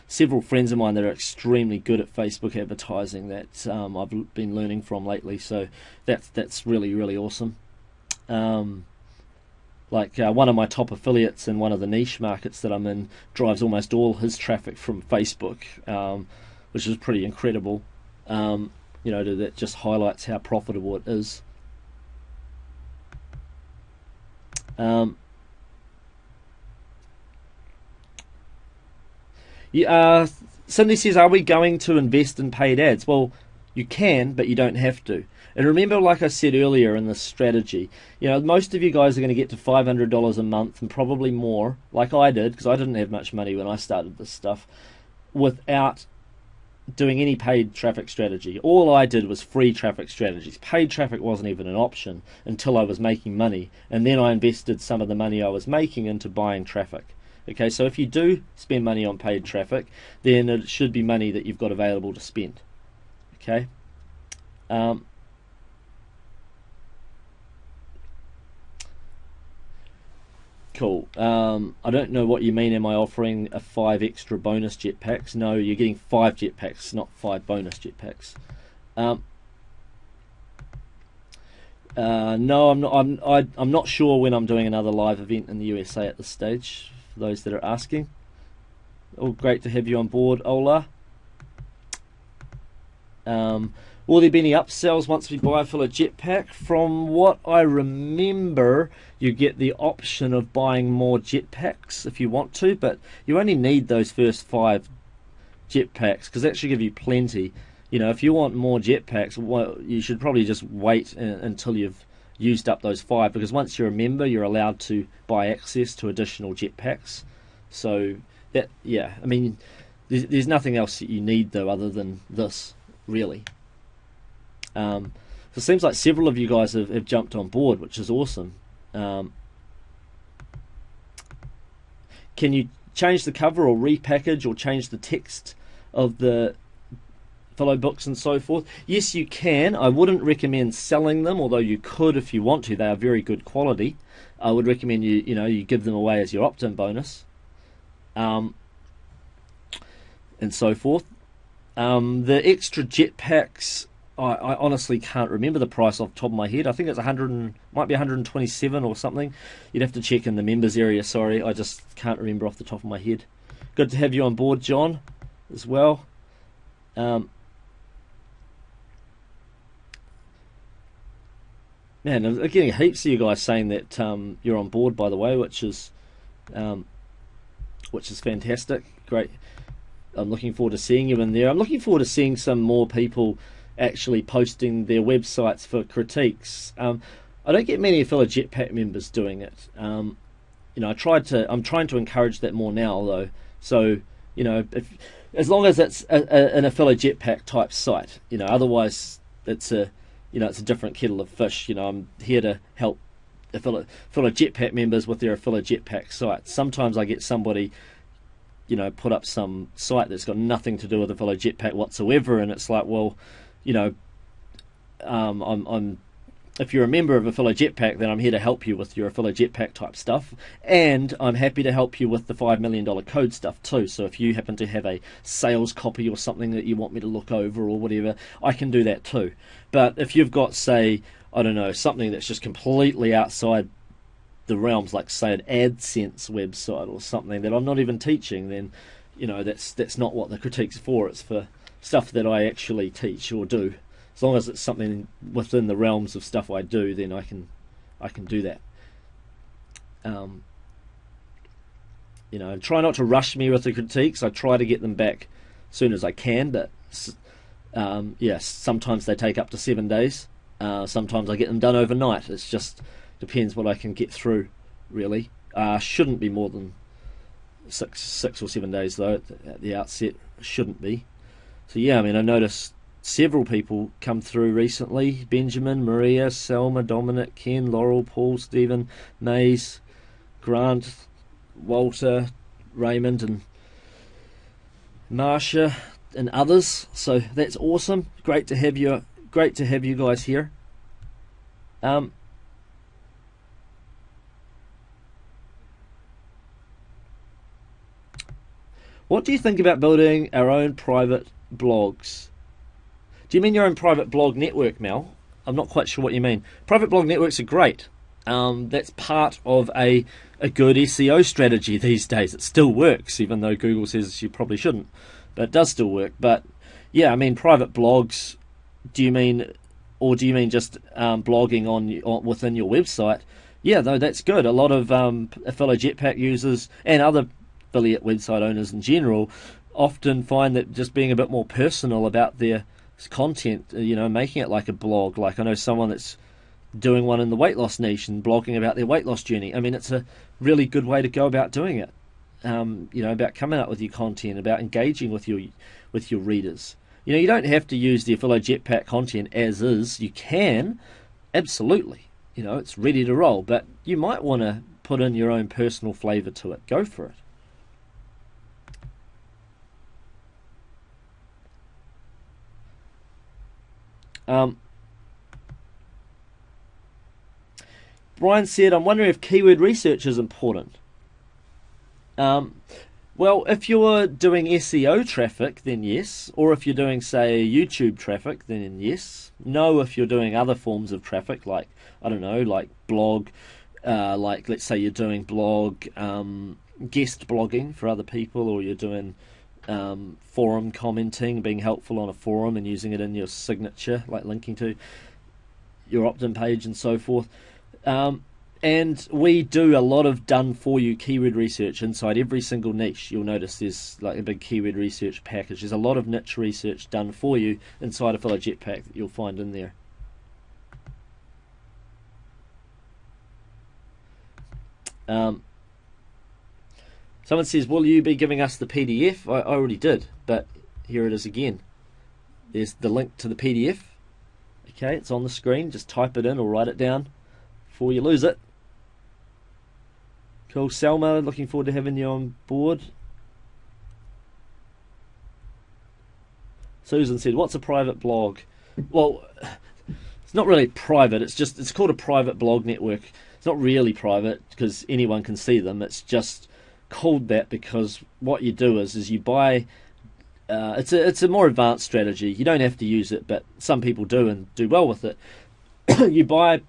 several friends of mine that are extremely good at Facebook advertising that I've been learning from lately. So that's really, really awesome. Like one of my top affiliates in one of the niche markets that I'm in drives almost all his traffic from Facebook, which is pretty incredible. That just highlights how profitable it is. Cindy says, are we going to invest in paid ads? Well, you can, but you don't have to. And remember, like I said earlier in this strategy, most of you guys are going to get to $500 a month and probably more, like I did, because I didn't have much money when I started this stuff, without doing any paid traffic strategy. All I did was free traffic strategies. Paid traffic wasn't even an option until I was making money, and then I invested some of the money I was making into buying traffic. Okay, so if you do spend money on paid traffic, then it should be money that you've got available to spend. Okay. Cool. I don't know what you mean. Am I offering a 5 extra bonus jetpacks? No, you're getting 5 jetpacks, not 5 bonus jetpacks. No, I'm not. I'm not sure when I'm doing another live event in the USA at this stage. For those that are asking. Oh, great to have you on board, Ola. Will there be any upsells once we buy a Affiliate Jetpack? From what I remember, you get the option of buying more jetpacks if you want to, but you only need those first 5 jetpacks because that should give you plenty. If you want more jetpacks, well, you should probably just wait until you've used up those 5, because once you're a member, you're allowed to buy access to additional jetpacks. So that, yeah, I mean, there's nothing else that you need though other than this, really. So it seems like several of you guys have jumped on board, which is awesome. Can you change the cover or repackage or change the text of the fellow books and so forth? Yes, you can. I wouldn't recommend selling them, although you could if you want to. They are very good quality. I would recommend you give them away as your opt-in bonus, and so forth. The extra jetpacks, I honestly can't remember the price off the top of my head. I think it's might be 127 or something. You'd have to check in the members area. Sorry, I just can't remember off the top of my head. Good to have you on board, John, as well. Man, I'm getting heaps of you guys saying that you're on board, by the way, which is fantastic. Great. I'm looking forward to seeing you in there. I'm looking forward to seeing some more people actually posting their websites for critiques. I don't get many Affiliate Jetpack members doing it. I'm trying to encourage that more now, though. So, as long as it's an Affiliate Jetpack type site, otherwise it's a different kettle of fish. I'm here to help Affiliate Jetpack members with their Affiliate Jetpack sites. Sometimes I get somebody, put up some site that's got nothing to do with Affiliate Jetpack whatsoever, and it's like, well, if you're a member of Affiliate Jetpack, then I'm here to help you with your Affiliate Jetpack type stuff, and I'm happy to help you with the $5 million code stuff too. So if you happen to have a sales copy or something that you want me to look over or whatever, I can do that too. But if you've got, say, I don't know, something that's just completely outside the realms, like say an AdSense website or something that I'm not even teaching, then that's not what the critique's for. It's for stuff that I actually teach or do. As long as it's something within the realms of stuff I do, then I can do that. And try not to rush me with the critiques. I try to get them back as soon as I can, but yes, sometimes they take up to 7 days. Sometimes I get them done overnight. It just depends what I can get through, really. Shouldn't be more than six or 7 days, though, at the outset. Shouldn't be. So yeah, I mean, I noticed several people come through recently. Benjamin, Maria, Selma, Dominic, Ken, Laurel, Paul, Stephen, Maze, Grant, Walter, Raymond, and Marsha, and others. So that's awesome. Great to have you guys here. What do you think about building our own private blogs? Do you mean your own private blog network, Mel? I'm not quite sure what you mean. Private blog networks are great. That's part of a good SEO strategy these days. It still works, even though Google says you probably shouldn't. But it does still work. But yeah, I mean, private blogs, do you mean just blogging within your website? Yeah, though, that's good. A lot of affiliate Jetpack users and other affiliate website owners in general often find that just being a bit more personal about their content, making it like a blog. Like I know someone that's doing one in the weight loss niche and blogging about their weight loss journey. I mean, it's a really good way to go about doing it. About coming up with your content, about engaging with your readers. You don't have to use the affiliate Jetpack content as is. You can, absolutely. It's ready to roll, but you might want to put in your own personal flavour to it. Go for it. Brian said, I'm wondering if keyword research is important. Well, if you're doing SEO traffic, then yes. Or if you're doing, say, YouTube traffic, then yes. No, if you're doing other forms of traffic, like, I don't know, like blog, like let's say you're doing blog, guest blogging for other people, or you're doing forum commenting, being helpful on a forum and using it in your signature, like linking to your opt-in page and so forth. And we do a lot of done-for-you keyword research inside every single niche. You'll notice there's like a big keyword research package. There's a lot of niche research done for you inside Affiliate Jetpack that you'll find in there. Someone says, will you be giving us the PDF? I already did, but here it is again. There's the link to the PDF. Okay, it's on the screen. Just type it in or write it down before you lose it. Cool. Selma, looking forward to having you on board. Susan said, what's a private blog? Well, it's not really private. It's called a private blog network. It's not really private because anyone can see them. It's just called that because what you do is you buy. It's a more advanced strategy. You don't have to use it, but some people do and do well with it. You buy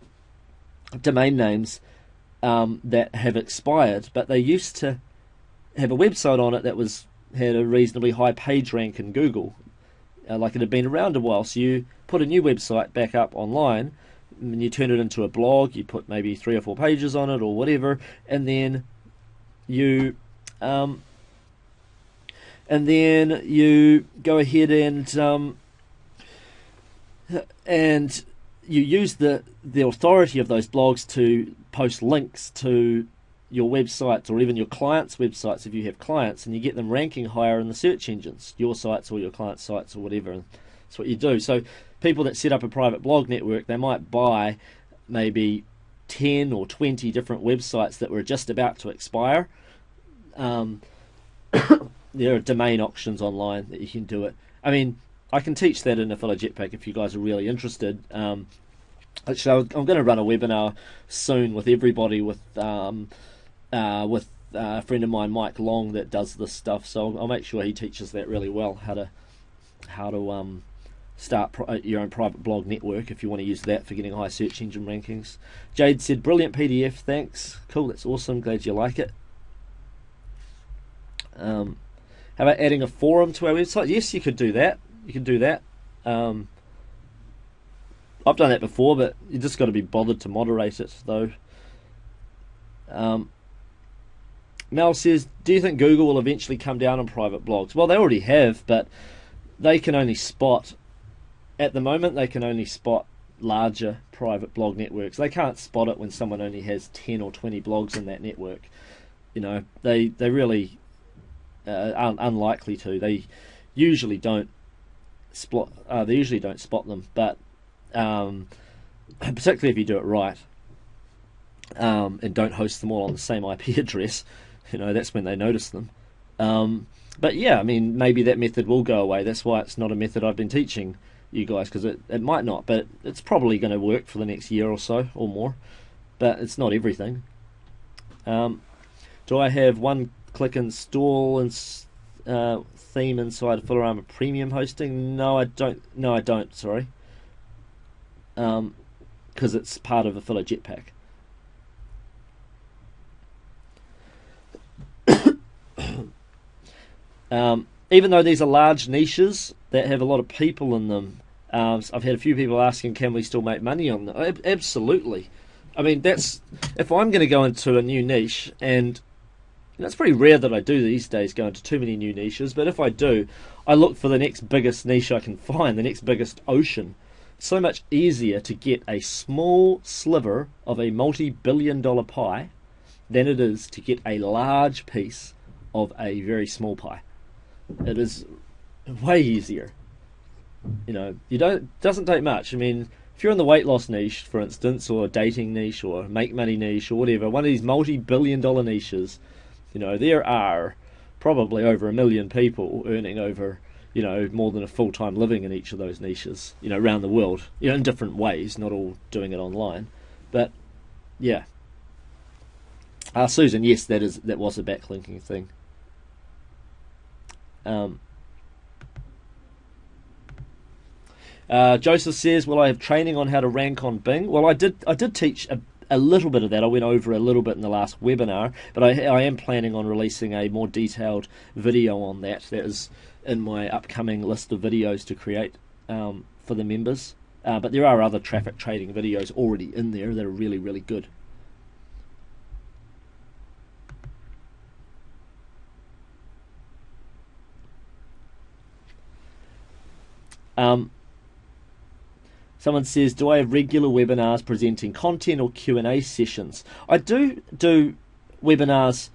domain names that have expired, but they used to have a website on it that had a reasonably high page rank in Google, like it had been around a while. So you put a new website back up online, and you turn it into a blog. You put maybe 3 or 4 pages on it or whatever, and then you go ahead and you use the authority of those blogs to post links to your websites or even your clients' websites if you have clients, and you get them ranking higher in the search engines, your sites or your clients' sites or whatever. And that's what you do. So people that set up a private blog network, they might buy maybe 10 or 20 different websites that were just about to expire. There are domain auctions online that you can do it. I mean, I can teach that in Affiliate Jetpack if you guys are really interested. Actually, I'm going to run a webinar soon with everybody with a friend of mine, Mike Long, that does this stuff. So I'll make sure he teaches that really well, how to start your own private blog network if you want to use that for getting high search engine rankings. Jade said, brilliant PDF, thanks. Cool, that's awesome, glad you like it. How about adding a forum to our website? Yes, you could do that. You can do that. I've done that before, but you just got to be bothered to moderate it, though. Mel says, do you think Google will eventually come down on private blogs? Well, they already have, but they can only spot, at the moment, they can only spot larger private blog networks. They can't spot it when someone only has 10 or 20 blogs in that network. You know, they really aren't unlikely to. They usually don't spot them, but particularly if you do it right, and don't host them all on the same IP address, you know, that's when they notice them. But yeah, I mean, maybe that method will go away. That's why it's not a method I've been teaching you guys, because it might not, but it's probably going to work for the next year or so or more, but it's not everything. Do I have one-click install and theme inside Affilorama Premium hosting? No, I don't. Sorry, because it's part of Affilo Jetpack. Even though these are large niches that have a lot of people in them, I've had a few people asking, can we still make money on them? Absolutely. I mean, that's, if I'm going to go into a new niche, and it's pretty rare that I do these days, go into too many new niches, but if I do, I look for the next biggest niche I can find, the next biggest ocean. It's so much easier to get a small sliver of a multi-billion-dollar pie than it is to get a large piece of a very small pie. It is way easier. You know, it doesn't take much. I mean, if you're in the weight loss niche, for instance, or a dating niche, or make money niche, or whatever, one of these multi-billion-dollar niches, you know, there are probably over 1 million people earning over, you know, more than a full-time living in each of those niches, you know, around the world, you know, in different ways, not all doing it online. But yeah. Susan, yes, that was a backlinking thing. Joseph says, will I have training on how to rank on Bing? Well, I did teach a little bit of that. I went over a little bit in the last webinar, but I am planning on releasing a more detailed video on that. That is in my upcoming list of videos to create for the members. But there are other traffic trading videos already in there that are really, really good. Someone says, do I have regular webinars presenting content or Q&A sessions? I do webinars,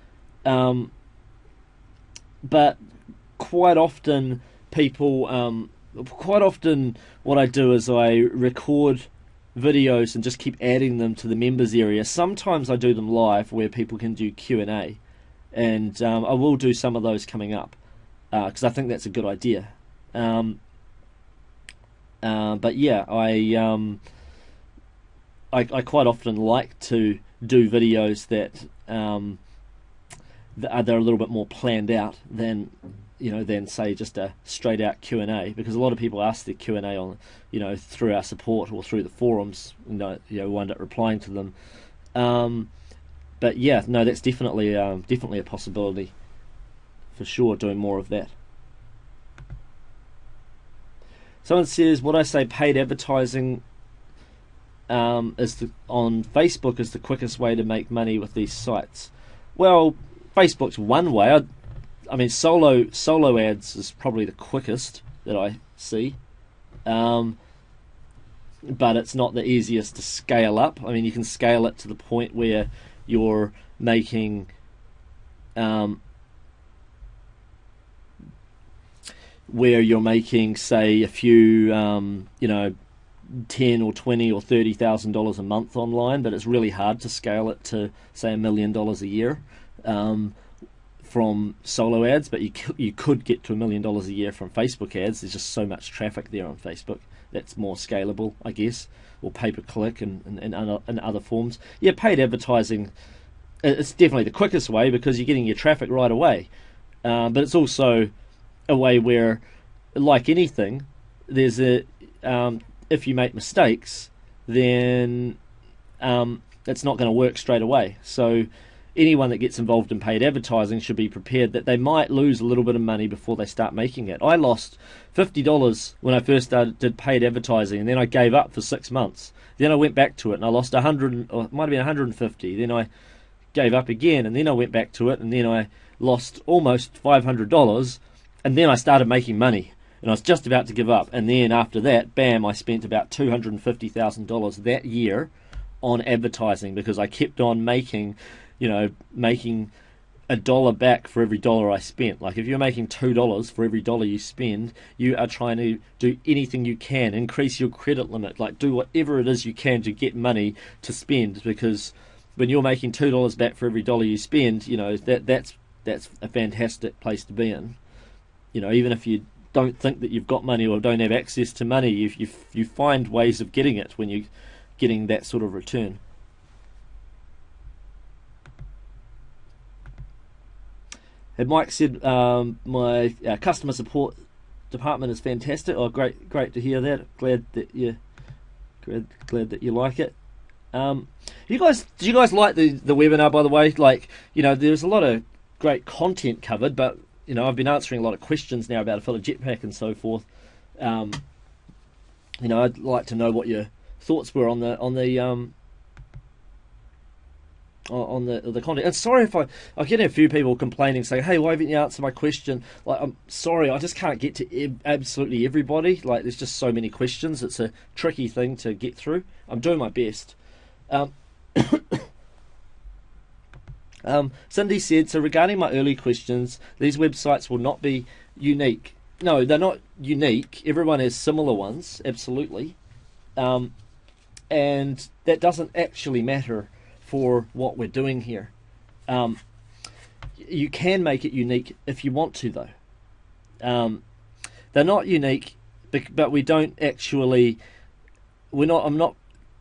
but quite often what I do is I record videos and just keep adding them to the members area. Sometimes I do them live where people can do Q&A, and I will do some of those coming up because I think that's a good idea. But yeah, I quite often like to do videos that they're a little bit more planned out than say just a straight out Q&A, because a lot of people ask their Q&A on through our support or through the forums. We end up replying to them. But yeah, no, that's definitely a possibility for sure. Doing more of that. Someone says, would I say paid advertising on Facebook is the quickest way to make money with these sites? Well, Facebook's one way. I mean, solo ads is probably the quickest that I see, but it's not the easiest to scale up. I mean, you can scale it to the point where you're making say a few, $10 or $20 or $30,000 a month online, but it's really hard to scale it to say $1 million a year from solo ads. But you could get to $1 million a year from Facebook ads. There's just so much traffic there on Facebook. That's more scalable, I guess, or pay-per-click and other forms. Yeah, paid advertising, it's definitely the quickest way because you're getting your traffic right away. But it's also a way where, like anything, there's if you make mistakes, then it's not going to work straight away. So anyone that gets involved in paid advertising should be prepared that they might lose a little bit of money before they start making it. I lost $50 when I first did paid advertising, and then I gave up for 6 months. Then I went back to it, and I lost 100, or it might have been 150. Then I gave up again, and then I went back to it, and then I lost almost $500, and then I started making money, and I was just about to give up. And then after that, bam, I spent about $250,000 that year on advertising, because I kept on making $1 back for every dollar I spent. Like, if you're making $2 for every dollar you spend, you are trying to do anything you can, increase your credit limit, like do whatever it is you can to get money to spend, because when you're making $2 back for every dollar you spend, that's a fantastic place to be in. Even if you don't think that you've got money or don't have access to money, you find ways of getting it when you're getting that sort of return. And Mike said, my customer support department is fantastic. Oh, great to hear that. Glad that you like it. Did you guys like the webinar, by the way? Like, there's a lot of great content covered, but I've been answering a lot of questions now about Affiliate Jetpack and so forth. I'd like to know what your thoughts were on the content. And sorry if I get a few people complaining, saying, "Hey, why haven't you answered my question?" Like, I'm sorry, I just can't get to absolutely everybody. Like, there's just so many questions. It's a tricky thing to get through. I'm doing my best. Cindy said, so regarding my early questions, these websites will not be unique. No, they're not unique. Everyone has similar ones, absolutely. And that doesn't actually matter for what we're doing here. You can make it unique if you want to, though. They're not unique, but we don't actually. I'm not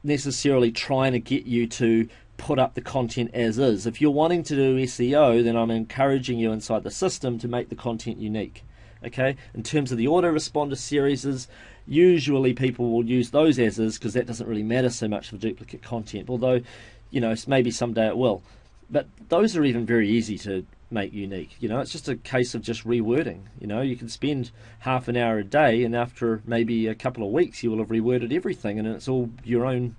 necessarily trying to get you to put up the content as is. If you're wanting to do SEO, then I'm encouraging you inside the system to make the content unique. Okay. In terms of the autoresponder series, usually people will use those as is because that doesn't really matter so much for duplicate content. Although, maybe someday it will. But those are even very easy to make unique. It's just a case of just rewording. You can spend half an hour a day, and after maybe a couple of weeks, you will have reworded everything, and it's all your own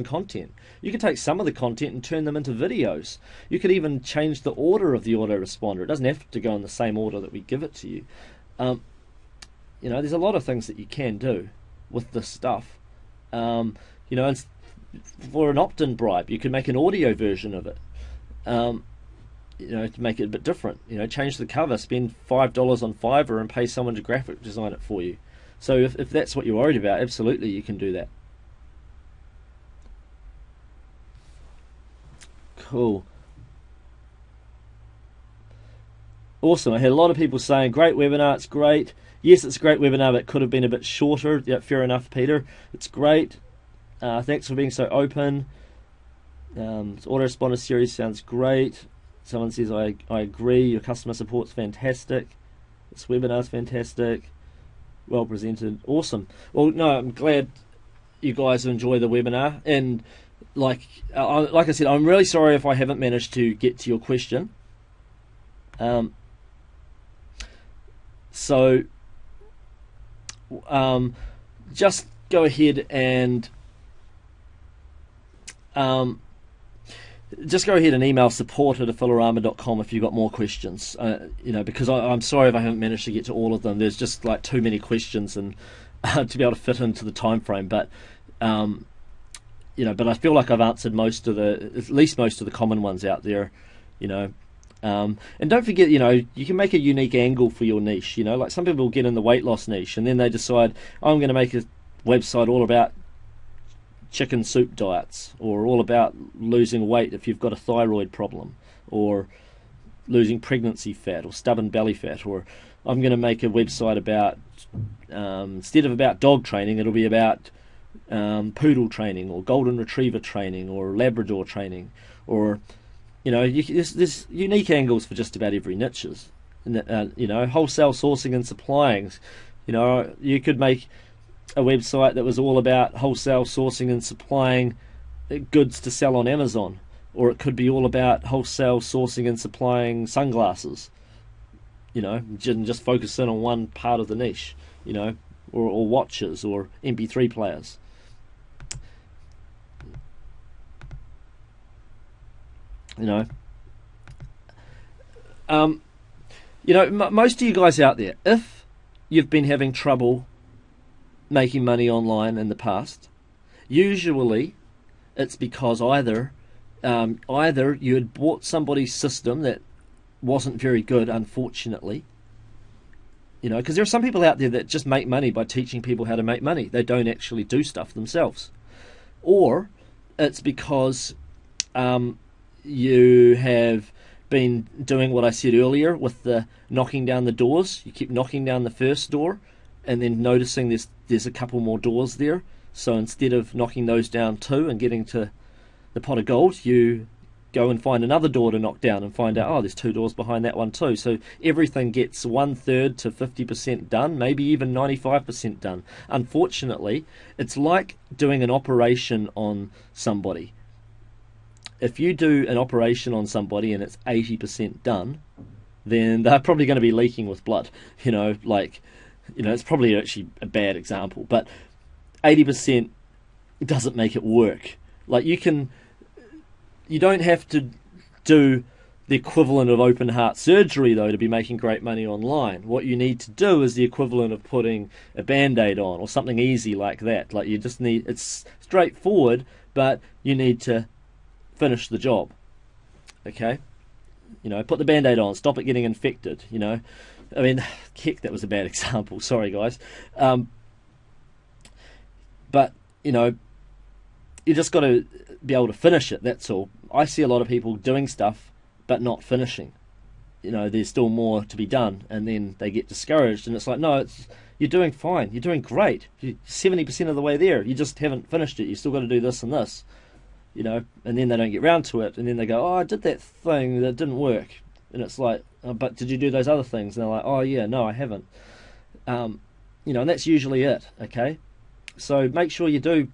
content. You can take some of the content and turn them into videos. You could even change the order of the autoresponder. It doesn't have to go in the same order that we give it to you. There's a lot of things that you can do with this stuff. And for an opt-in bribe, you can make an audio version of it. To make it a bit different. Change the cover, spend $5 on Fiverr and pay someone to graphic design it for you. So if that's what you're worried about, absolutely you can do that. Cool. Awesome. I had a lot of people saying, great webinar, it's great. Yes, it's a great webinar, but it could have been a bit shorter. Yeah, fair enough, Peter. It's great. Thanks for being so open. Autoresponder series sounds great. Someone says, I agree, your customer support's fantastic. This webinar's fantastic. Well presented. Awesome. Well, no, I'm glad you guys enjoy the webinar. And like I said, I'm really sorry if I haven't managed to get to your question. Just go ahead and email support@affilorama.com if you've got more questions. Because I'm sorry if I haven't managed to get to all of them. There's just like too many questions and to be able to fit into the time frame. But but I feel like I've answered at least most of the common ones out there. And don't forget, you can make a unique angle for your niche. Like some people get in the weight loss niche and then they decide, I'm going to make a website all about chicken soup diets, or all about losing weight if you've got a thyroid problem, or losing pregnancy fat or stubborn belly fat. Or I'm going to make a website about, instead of about dog training, it'll be about poodle training or golden retriever training or Labrador training. Or there's unique angles for just about every niches. Wholesale sourcing and supplying. You could make a website that was all about wholesale sourcing and supplying goods to sell on Amazon, or it could be all about wholesale sourcing and supplying sunglasses. You know, just focus in on one part of the niche. You know, or watches or MP3 players. You know, most of you guys out there, if you've been having trouble making money online in the past, usually it's because either you had bought somebody's system that wasn't very good, unfortunately. You know, because there are some people out there that just make money by teaching people how to make money. They don't actually do stuff themselves. Or it's because you have been doing what I said earlier with the knocking down the doors. You keep knocking down the first door and then noticing there's a couple more doors there. So instead of knocking those down too and getting to the pot of gold, you go and find another door to knock down and find out, oh, there's 2 doors behind that one too. So everything gets 1/3 to 50% done, maybe even 95% done. Unfortunately, it's like doing an operation on somebody. If you do an operation on somebody and it's 80% done, then they're probably going to be leaking with blood. It's probably actually a bad example, but 80% doesn't make it work. You don't have to do the equivalent of open heart surgery, though, to be making great money online. What you need to do is the equivalent of putting a Band-Aid on or something easy like that. Like, you just need, it's straightforward, but you need to finish the job. Okay? You know, put the Band-Aid on, stop it getting infected, you know. I mean, heck, that was a bad example. Sorry, guys. But, you know, you just got to be able to finish it, that's all. I see a lot of people doing stuff but not finishing. You know, there's still more to be done, and then they get discouraged, and it's like, no, you're doing fine, you're doing great, you're 70% of the way there, you just haven't finished it, you still got to do this and this, you know, and then they don't get round to it, and then they go, oh, I did that thing that didn't work, and it's like, oh, but did you do those other things? And they're like, oh yeah, no, I haven't. You know, and that's usually it, okay? So make sure you do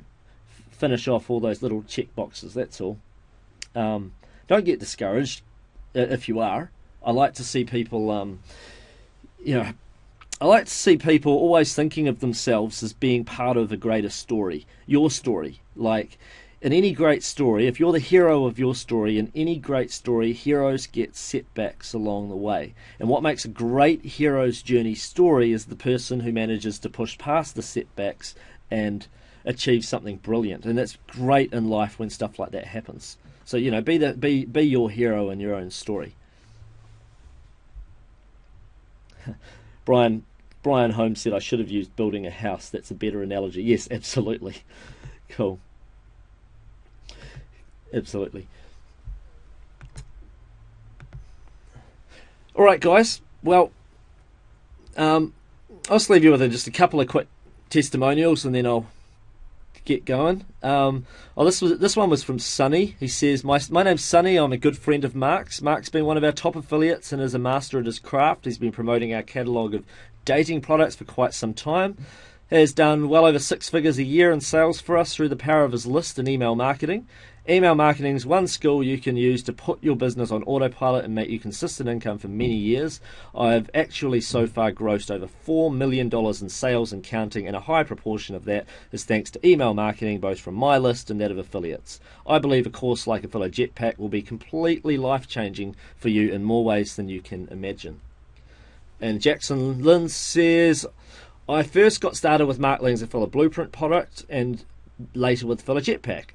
finish off all those little check boxes, that's all. Don't get discouraged if you are. I like to see people, I like to see people always thinking of themselves as being part of a greater story, your story. Like, in any great story, if you're the hero of your story, in any great story, heroes get setbacks along the way. And what makes a great hero's journey story is the person who manages to push past the setbacks and achieve something brilliant. And that's great in life when stuff like that happens. So, you know, be your hero in your own story. Brian Holmes said I should have used building a house. That's a better analogy. Yes, absolutely. Cool. Absolutely. All right, guys. Well, I'll just leave you with just a couple of quick testimonials, and then I'll get going. This one was from Sonny. He says, my name's Sonny. I'm a good friend of Mark's. Mark's been one of our top affiliates and is a master at his craft. He's been promoting our catalogue of dating products for quite some time. He has done well over 6 figures a year in sales for us through the power of his list and email marketing. Email marketing is one skill you can use to put your business on autopilot and make you consistent income for many years. I've actually so far grossed over $4 million in sales and counting, and a high proportion of that is thanks to email marketing, both from my list and that of affiliates. I believe a course like Affiliate Jetpack will be completely life-changing for you in more ways than you can imagine. And Jackson Lynn says, I first got started with Mark Lang's Affiliate Blueprint product and later with Affiliate Jetpack.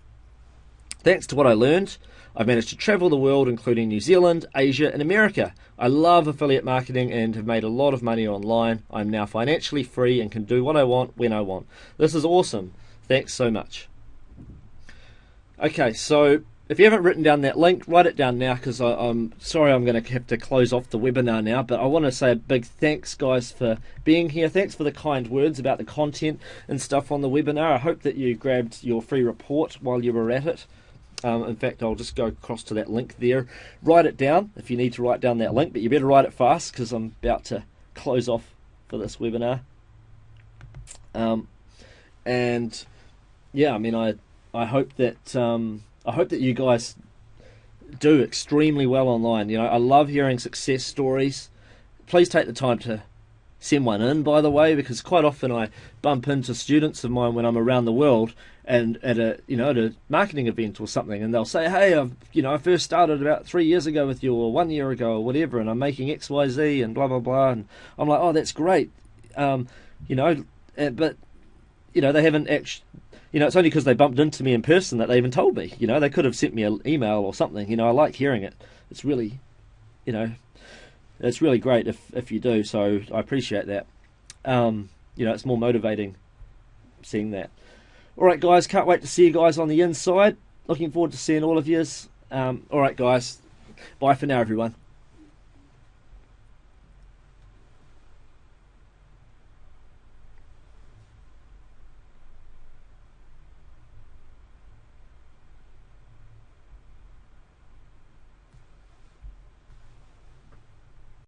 Thanks to what I learned, I've managed to travel the world, including New Zealand, Asia, and America. I love affiliate marketing and have made a lot of money online. I'm now financially free and can do what I want when I want. This is awesome. Thanks so much. Okay, so if you haven't written down that link, write it down now, because I'm sorry I'm going to have to close off the webinar now, but I want to say a big thanks, guys, for being here. Thanks for the kind words about the content and stuff on the webinar. I hope that you grabbed your free report while you were at it. In fact, I'll just go across to that link there. Write it down if you need to write down that link, but you better write it fast because I'm about to close off for this webinar. And yeah, I mean, I hope that you guys do extremely well online. You know, I love hearing success stories. Please take the time to send one in, by the way, because quite often I bump into students of mine when I'm around the world and at a marketing event or something, and they'll say, "Hey, I first started about 3 years ago with you, or 1 year ago, or whatever, and I'm making X, Y, Z, and blah blah blah." And I'm like, "Oh, that's great," but they haven't actually. It's only because they bumped into me in person that they even told me. They could have sent me an email or something. I like hearing it. It's really, it's really great if you do. So I appreciate that. It's more motivating seeing that. All right, guys. Can't wait to see you guys on the inside. Looking forward to seeing all of yous. All right, guys. Bye for now, everyone.